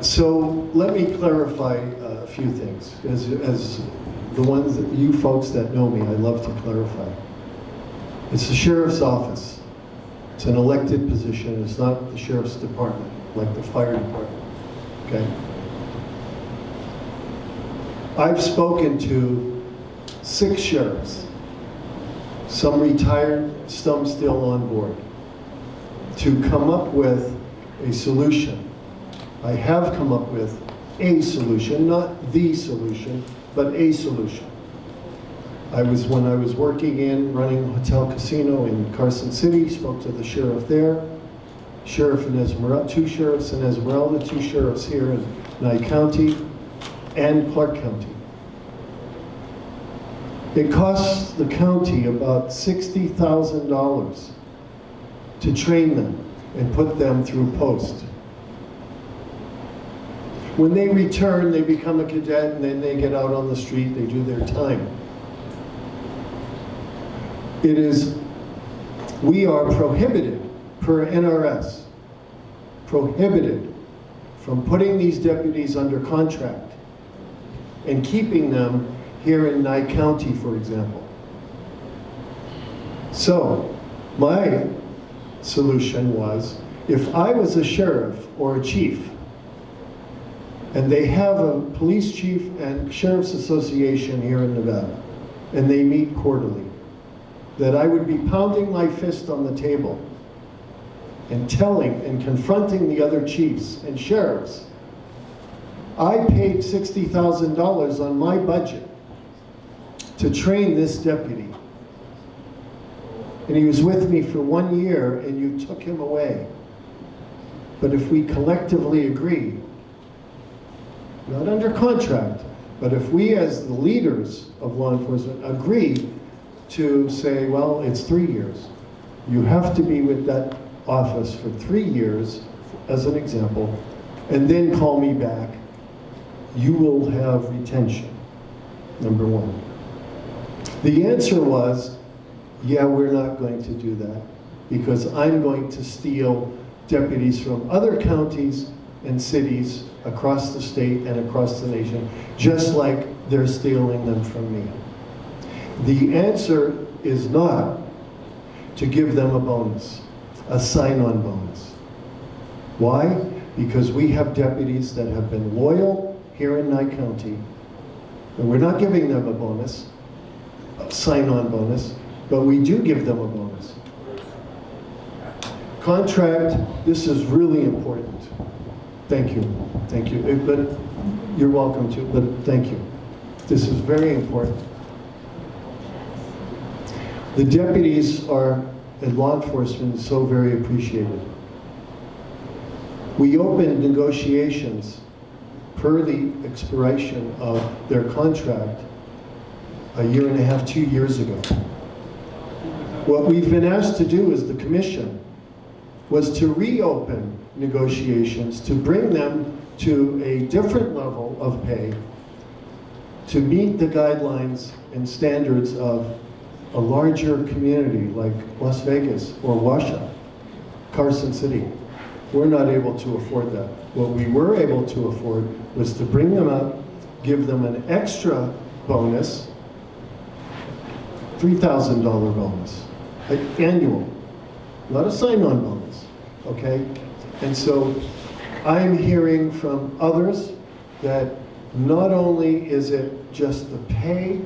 So let me clarify a few things. As the ones that you folks that know me, I love to clarify. It's the sheriff's office. It's an elected position. It's not the sheriff's department, like the fire department, okay? I've spoken to 6 sheriffs, some retired, some still on board, to come up with a solution. I have come up with a solution, not the solution, but a solution. When I was working running a hotel casino in Carson City, spoke to the sheriff there, sheriff in Esmeralda, 2 sheriffs in Esmeralda, 2 sheriffs here in Nye County and Clark County. It costs the county about $60,000 to train them and put them through post. When they return, they become a cadet, and then they get out on the street, they do their time. We are prohibited per NRS, prohibited from putting these deputies under contract and keeping them here in Nye County, for example. So, my solution was, if I was a sheriff or a chief, and they have a police chief and sheriff's association here in Nevada, and they meet quarterly, that I would be pounding my fist on the table and telling and confronting the other chiefs and sheriffs, I paid $60,000 on my budget to train this deputy. And he was with me for 1 year, and you took him away. But if we collectively agree, not under contract, but if we as the leaders of law enforcement agree to say, well, it's 3 years. You have to be with that office for 3 years, as an example, and then call me back. You will have retention, number 1. The answer was, yeah, we're not going to do that because I'm going to steal deputies from other counties and cities across the state and across the nation, just like they're stealing them from me. The answer is not to give them a bonus, a sign-on bonus. Why? because we have deputies that have been loyal here in Nye County, and we're not giving them a bonus, a sign-on bonus, but we do give them a bonus. Contract, this is really important. Thank you, but you're welcome to, but thank you. This is very important. The deputies are, and law enforcement is so very appreciated. We opened negotiations per the expiration of their contract a year and a half, 2 years ago. What we've been asked to do as the commission was to reopen negotiations, to bring them to a different level of pay, to meet the guidelines and standards of a larger community like Las Vegas or Washoe, Carson City. We're not able to afford that. What we were able to afford was to bring them up, give them an extra bonus, $3,000 bonus, annual, not a sign-on bonus, okay? And so I'm hearing from others that not only is it just the pay,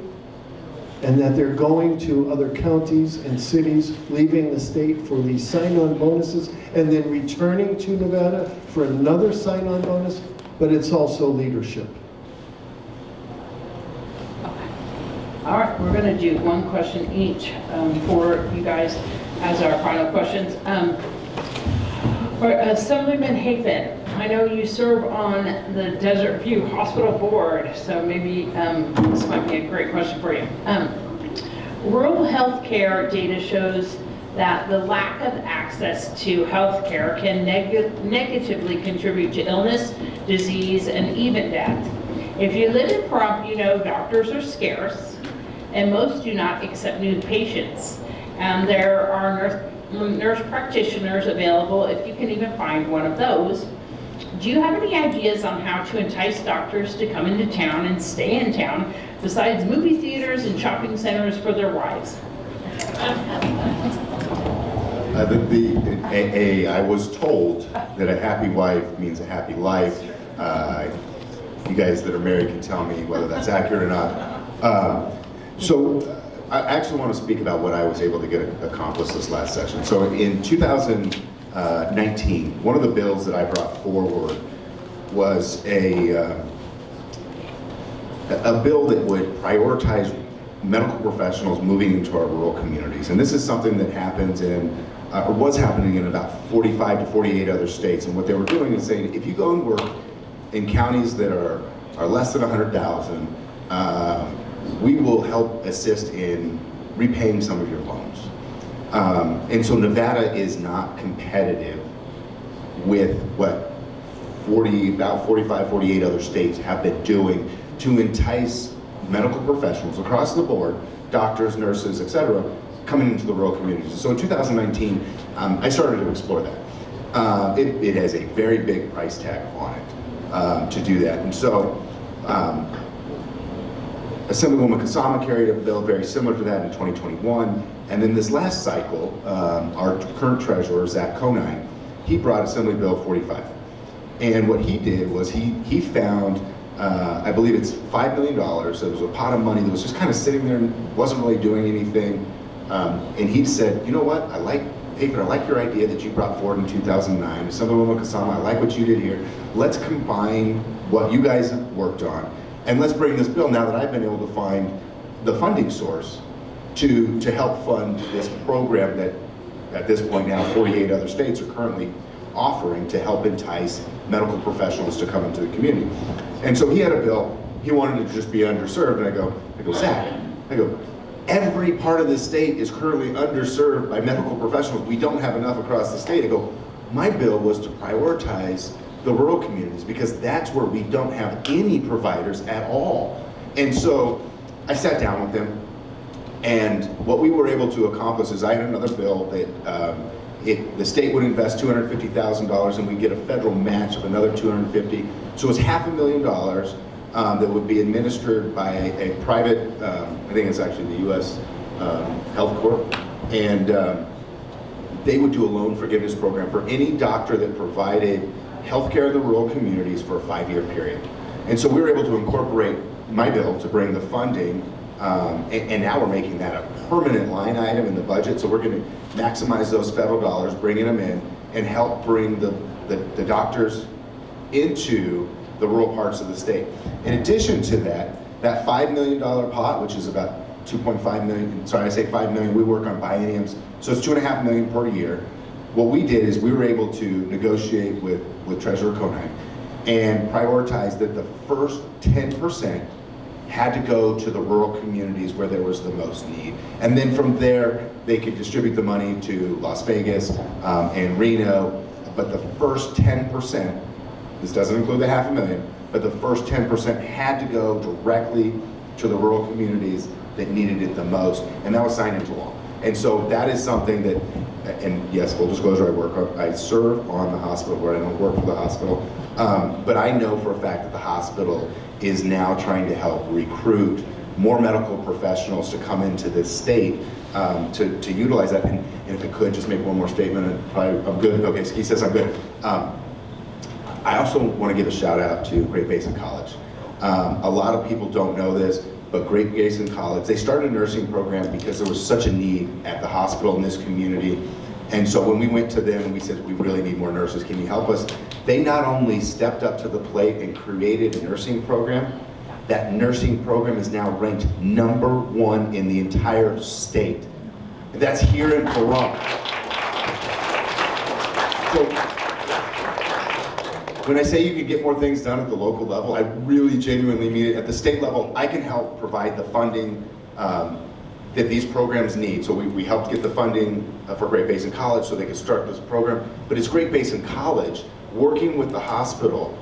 and that they're going to other counties and cities, leaving the state for these sign-on bonuses, and then returning to Nevada for another sign-on bonus, but it's also leadership. All right, we're going to do one question each for you guys as our final questions. Assemblyman Hafen, I know you serve on the Desert View Hospital Board, so maybe this might be a great question for you. Rural health care data shows that the lack of access to health care can negatively contribute to illness, disease, and even death. If you live in Pahrump, you know doctors are scarce, and most do not accept new patients. And there are nurse practitioners available, if you can even find one of those. Do you have any ideas on how to entice doctors to come into town and stay in town, besides movie theaters and shopping centers for their wives? I was told that a happy wife means a happy life. You guys that are married can tell me whether that's accurate or not. So I actually want to speak about what I was able to get accomplished this last session. So in 2019, one of the bills that I brought forward was a bill that would prioritize medical professionals moving into our rural communities. And this is something that happens in, or was happening in about 45 to 48 other states. And what they were doing is saying, if you go and work in counties that are less than 100,000, we will help assist in repaying some of your loans. And so Nevada is not competitive with what about 45, 48 other states have been doing to entice medical professionals across the board, doctors, nurses, etc., coming into the rural communities. So in 2019, I started to explore that. It has a very big price tag on it to do that. And so Assemblywoman Kasama carried a bill very similar to that in 2021. And then this last cycle, our current treasurer, Zach Conine, he brought Assembly Bill 45. And what he did was he found, I believe it's $5 million. So it was a pot of money that was just kind of sitting there and wasn't really doing anything. And he said, you know what, I like your idea that you brought forward in 2009. Assemblywoman Kasama, I like what you did here. Let's combine what you guys have worked on, and let's bring this bill, now that I've been able to find the funding source to help fund this program that at this point now 48 other states are currently offering to help entice medical professionals to come into the community. And so he had a bill, he wanted to just be underserved, and I go, Zach, every part of the state is currently underserved by medical professionals. We don't have enough across the state. I go, my bill was to prioritize the rural communities because that's where we don't have any providers at all. And so I sat down with them, and what we were able to accomplish is I had another bill that the state would invest $250,000 and we'd get a federal match of another $250,000. So it's $500,000 that would be administered by a private, I think it's actually the U.S. Health Corp, and they would do a loan forgiveness program for any doctor that provided healthcare in the rural communities for a 5-year period. And so we were able to incorporate my bill to bring the funding, and now we're making that a permanent line item in the budget. So we're going to maximize those federal dollars, bringing them in, and help bring the doctors into the rural parts of the state. In addition to that, that $5 million pot, which is about 2.5 million, sorry, I say 5 million, we work on bienniums, so it's 2.5 million per year. What we did is we were able to negotiate with Treasurer Conine and prioritize that the first 10% had to go to the rural communities where there was the most need. And then from there, they could distribute the money to Las Vegas and Reno, but the first 10%, this doesn't include the $500,000, but the first 10% had to go directly to the rural communities that needed it the most, and that was signed into law. And so that is something that, and yes, full disclosure, I serve on the hospital board. I don't work for the hospital, but I know for a fact that the hospital is now trying to help recruit more medical professionals to come into this state to utilize that. And if I could just make one more statement, and probably I'm good. Okay, so he says I'm good. I also want to give a shout out to Great Basin College. A lot of people don't know this, but Great Basin College, they started a nursing program because there was such a need at the hospital in this community. And so when we went to them and we said, we really need more nurses, can you help us? They not only stepped up to the plate and created a nursing program, that nursing program is now ranked #1 in the entire state. That's here in Pahrump. So, when I say you can get more things done at the local level, I really genuinely mean it. At the state level, I can help provide the funding that these programs need. So we helped get the funding for Great Basin College so they could start this program. But it's Great Basin College working with the hospital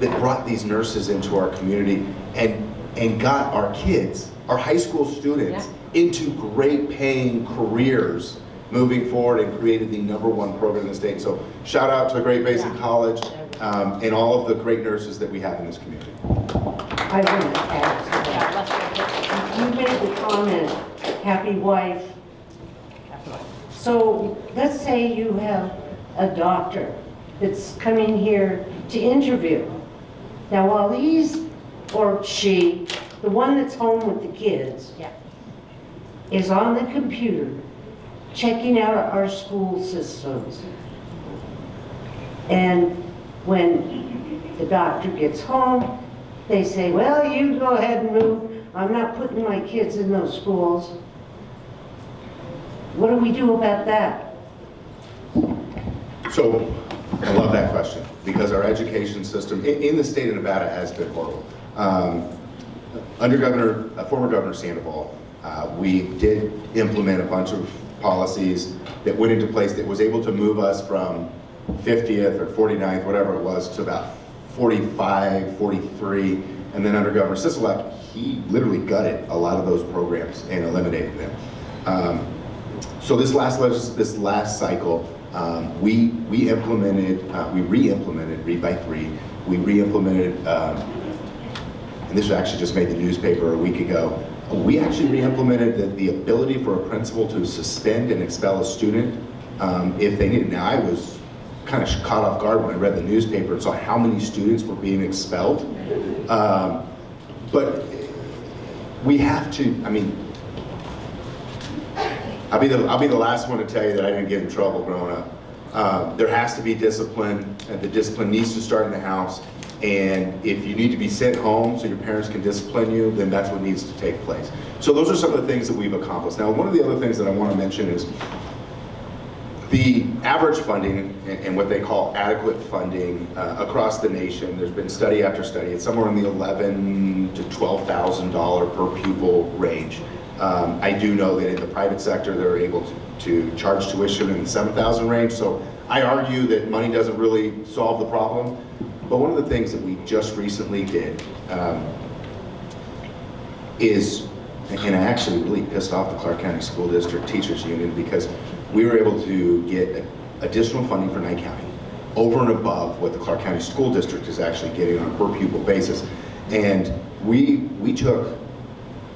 that brought these nurses into our community and got our kids, our high school students, into great paying careers moving forward, and created the #1 program in the state. So shout out to Great Basin College and all of the great nurses that we have in this community. I want to add something. You made the comment, happy wife. So let's say you have a doctor that's coming here to interview. Now while he's, or she, the one that's home with the kids, is on the computer checking out our school systems. And when the doctor gets home, they say, well, you go ahead and move. I'm not putting my kids in those schools. What do we do about that? So I love that question, because our education system in the state of Nevada has been horrible. Under former Governor Sandoval, we did implement a bunch of policies that went into place that was able to move us from 50th or 49th, whatever it was, to about 45, 43. And then under Governor Sisolak, he literally gutted a lot of those programs and eliminated them. So this last cycle, we re-implemented Read by 3. We re-implemented, and this actually just made the newspaper a week ago, we actually re-implemented the ability for a principal to suspend and expel a student if they needed. Now, I was kind of caught off guard when I read the newspaper and saw how many students were being expelled. But we have to, I mean, I'll be the last one to tell you that I didn't get in trouble growing up. There has to be discipline, and the discipline needs to start in the house. And if you need to be sent home so your parents can discipline you, then that's what needs to take place. So those are some of the things that we've accomplished. Now, one of the other things that I want to mention is the average funding and what they call adequate funding across the nation. There's been study after study. It's somewhere in the $11,000 to $12,000 per pupil range. I do know that in the private sector, they're able to charge tuition in the $7,000 range. So I argue that money doesn't really solve the problem. But one of the things that we just recently did is, and I actually really pissed off the Clark County School District Teachers Union, because we were able to get additional funding for Nye County over and above what the Clark County School District is actually getting on a per pupil basis. And we took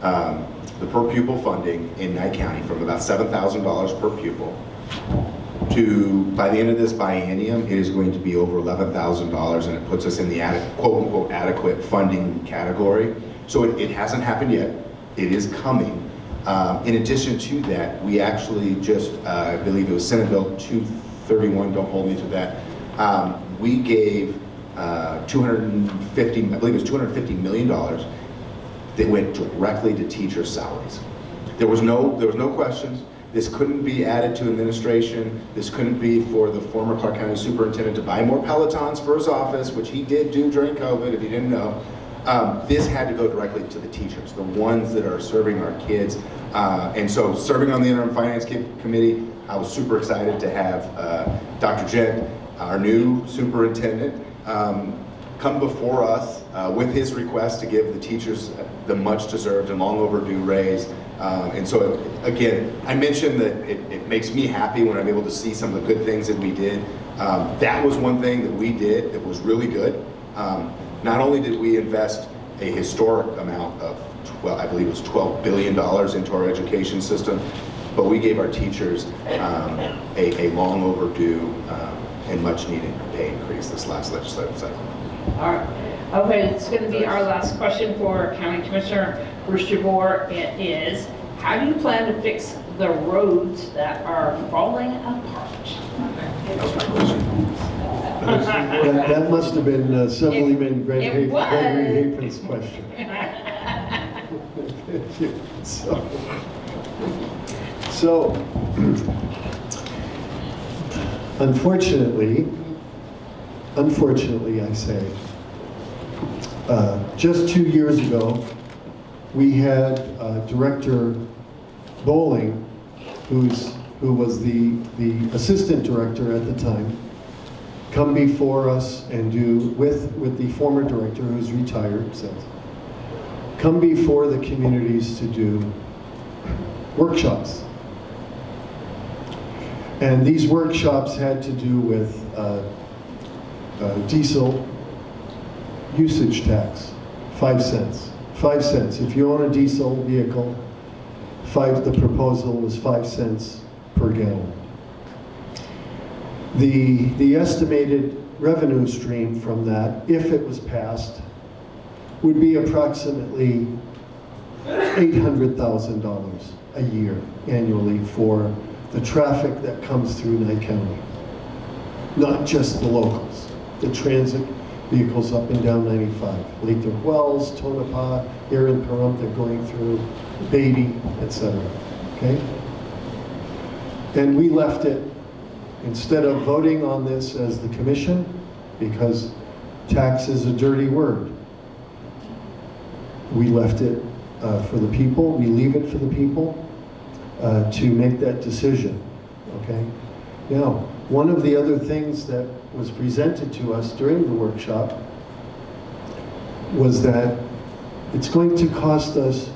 the per pupil funding in Nye County from about $7,000 per pupil to by the end of this biennium, it is going to be over $11,000, and it puts us in the quote-unquote adequate funding category. So it hasn't happened yet. It is coming. In addition to that, we actually just, I believe it was Senate Bill 231, don't hold me to that, we gave $250 million that went directly to teacher salaries. There was no questions. This couldn't be added to administration. This couldn't be for the former Clark County Superintendent to buy more Pelotons for his office, which he did do during COVID, if you didn't know. This had to go directly to the teachers, the ones that are serving our kids. And so serving on the Interim Finance Committee, I was super excited to have Dr. Gent, our new superintendent, come before us with his request to give the teachers the much deserved and long overdue raise. And so again, I mentioned that it makes me happy when I'm able to see some of the good things that we did. That was one thing that we did that was really good. Not only did we invest a historic amount of, I believe it was $12 billion into our education system, but we gave our teachers a long overdue and much needed pay increase this last legislative cycle. All right. Okay, it's going to be our last question for County Commissioner Bruce Jabor. It is, how do you plan to fix the roads that are falling apart? That was my question. That must have been Assemblyman Gregory it was. Hapen's question. So, unfortunately I say, just 2 years ago, we had Director Bowling, who was the assistant director at the time, come before us and do, with the former director who's retired since, come before the communities to do workshops. And these workshops had to do with diesel usage tax, 5 cents. 5 cents. If you own a diesel vehicle, the proposal was 5 cents per gallon. The estimated revenue stream from that, if it was passed, would be approximately $800,000 a year annually for the traffic that comes through Nye County. Not just the locals, the transit vehicles up and down 95. Lathrop Wells, Tonopah, here in Pahrump, they're going through Beatty, etc. Okay? And we left it, instead of voting on this as the commission, because tax is a dirty word, we left it for the people, we leave it for the people to make that decision, okay? Now, one of the other things that was presented to us during the workshop was that it's going to cost us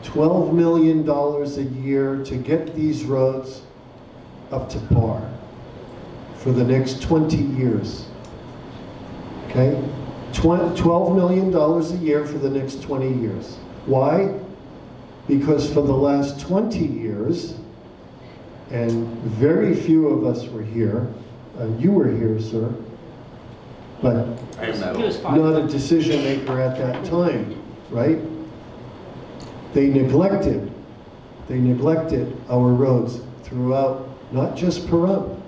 $12 million a year to get these roads up to par for the next 20 years. Okay? $12 million a year for the next 20 years. Why? Because for the last 20 years, and very few of us were here, you were here, sir, but I am not a decision maker at that time, right? They neglected our roads throughout, not just Pahrump,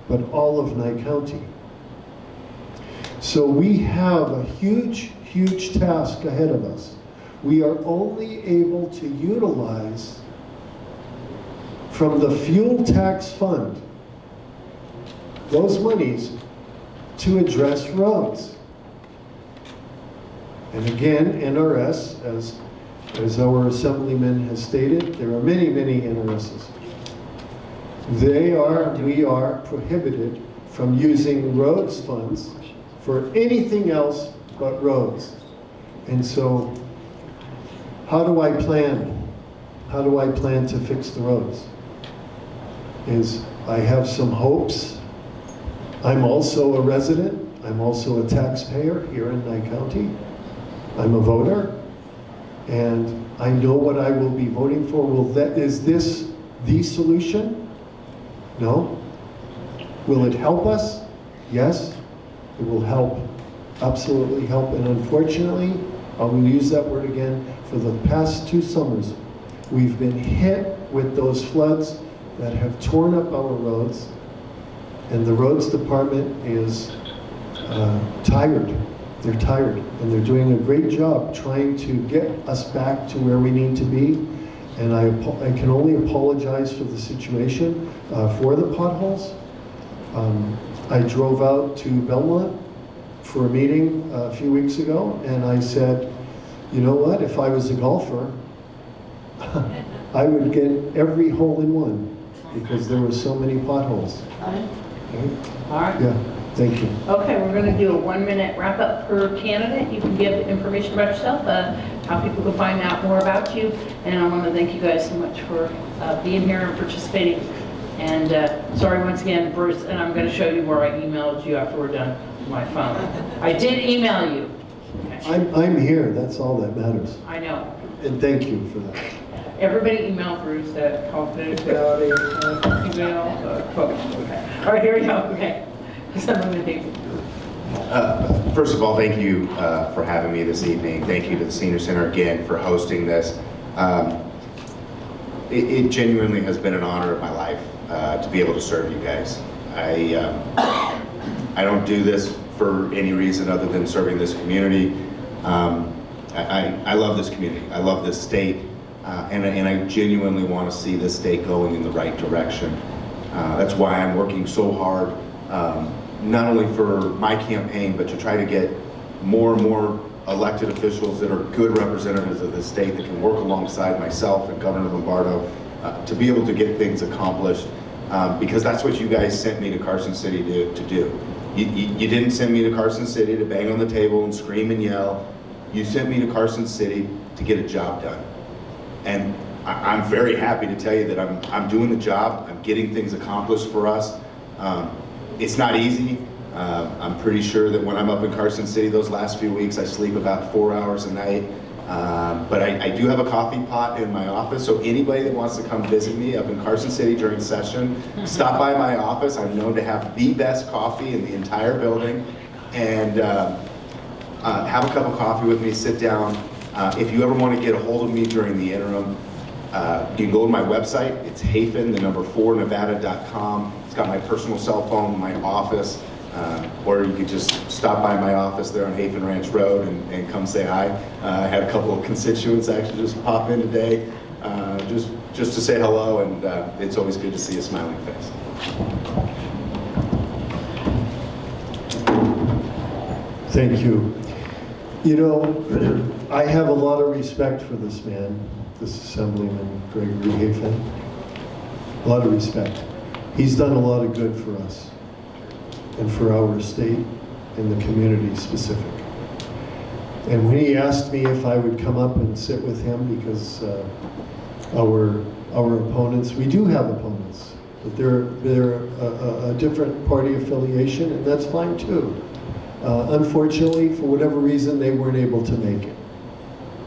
but all of Nye County. So we have a huge, huge task ahead of us. We are only able to utilize from the fuel tax fund those monies to address roads. And again, NRS, as our assemblyman has stated, there are many, many NRSs. We are prohibited from using roads funds for anything else but roads. And so, how do I plan? How do I plan to fix the roads? I have some hopes. I'm also a resident. I'm also a taxpayer here in Nye County. I'm a voter, and I know what I will be voting for. Is this the solution? No. Will it help us? Yes, it will help, absolutely help. And unfortunately, I will use that word again, for the past 2 summers, we've been hit with those floods that have torn up our roads, and the roads department is tired. They're tired, and they're doing a great job trying to get us back to where we need to be. And I can only apologize for the situation, for the potholes. I drove out to Belmont for a meeting a few weeks ago, and I said, you know what, if I was a golfer, I would get every hole in one, because there were so many potholes. All right. Yeah, thank you. Okay, we're going to do a 1-minute wrap-up per candidate. You can give information about yourself, how people can find out more about you. And I want to thank you guys so much for being here and participating. And sorry once again, Bruce, and I'm going to show you where I emailed you after we're done on my phone. I did email you. Okay. I'm here, that's all that matters. I know. And thank you for that. Everybody email Bruce at confidentiality, email, quote. Okay. All right, here we go. Okay. First of all, thank you for having me this evening. Thank you to the Senior Center again for hosting this. It genuinely has been an honor of my life to be able to serve you guys. I don't do this for any reason other than serving this community. I love this community. I love this state. And I genuinely want to see this state going in the right direction. That's why I'm working so hard, not only for my campaign, but to try to get more and more elected officials that are good representatives of the state that can work alongside myself and Governor Lombardo to be able to get things accomplished, because that's what you guys sent me to Carson City to do. You didn't send me to Carson City to bang on the table and scream and yell. You sent me to Carson City to get a job done. And I'm very happy to tell you that I'm doing the job. I'm getting things accomplished for us. It's not easy. I'm pretty sure that when I'm up in Carson City those last few weeks, I sleep about 4 hours a night. But I do have a coffee pot in my office, so anybody that wants to come visit me up in Carson City during session, stop by my office. I'm known to have the best coffee in the entire building. And have a cup of coffee with me, sit down. If you ever want to get a hold of me during the interim, you can go to my website. It's hyphen4nevada.com. It's got my personal cell phone, my office, or you could just stop by my office there on Hafen Ranch Road and come say hi. I had a couple of constituents actually just pop in today, just to say hello, and it's always good to see a smiling face. Thank you. You know, I have a lot of respect for this man, this Assemblyman Gregory Hafen. A lot of respect. He's done a lot of good for us and for our state and the community specific. And when he asked me if I would come up and sit with him, because our opponents, we do have opponents, but they're a different party affiliation, and that's fine too. Unfortunately, for whatever reason, they weren't able to make it.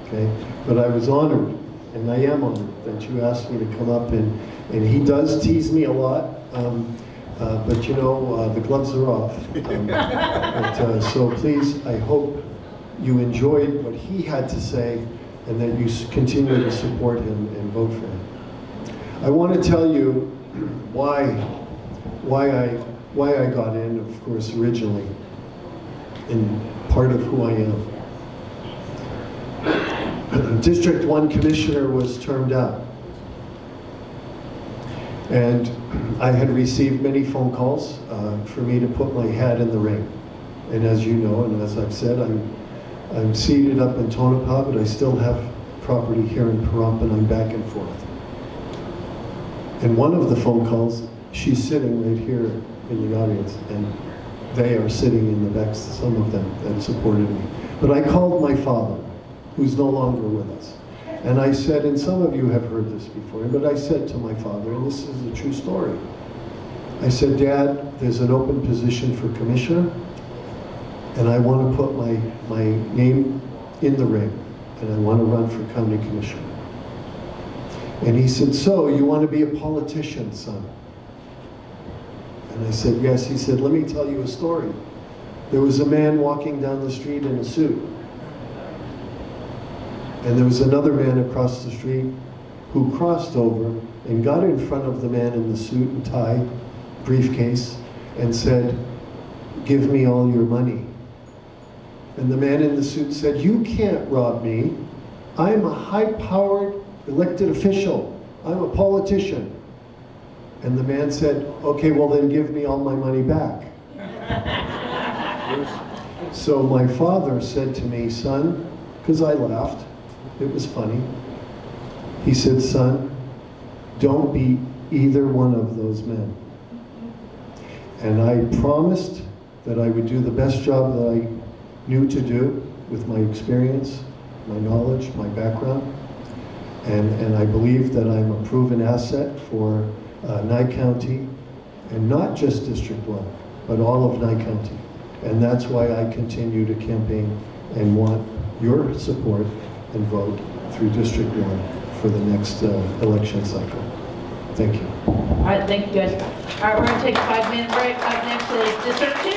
Okay, but I was honored, and I am honored that you asked me to come up, and he does tease me a lot, but you know, the gloves are off. So please, I hope you enjoyed what he had to say, and that you continue to support him and vote for him. I want to tell you why I got in, of course, originally, and part of who I am. District 1 Commissioner was termed out. And I had received many phone calls for me to put my hat in the ring. And as you know, and as I've said, I'm seated up in Tonopah, but I still have property here in Pahrump, and I'm back and forth. And one of the phone calls, she's sitting right here in the audience, and they are sitting in the back, some of them that supported me. But I called my father, who's no longer with us. And I said, and some of you have heard this before, but I said to my father, and this is a true story, I said, Dad, there's an open position for commissioner, and I want to put my name in the ring, and I want to run for county commissioner. And he said, so you want to be a politician, son? And And I said, yes. He said, let me tell you a story. There was a man walking down the street in a suit. And there was another man across the street who crossed over and got in front of the man in the suit and tie, briefcase, and said, give me all your money. And the man in the suit said, you can't rob me. I'm a high-powered elected official. I'm a politician. And the man said, okay, well then give me all my money back. So my father said to me, son, because I laughed, it was funny. He said, son, don't be either one of those men. And I promised that I would do the best job that I knew to do with my experience, my knowledge, my background. And I believe that I'm a proven asset for Nye County, and not just District 1, but all of Nye County. And that's why I continue to campaign and want your support and vote through District 1 for the next election cycle. Thank you. All right, thank you guys. All right, we're gonna take a 5-minute break. Up next is District 2.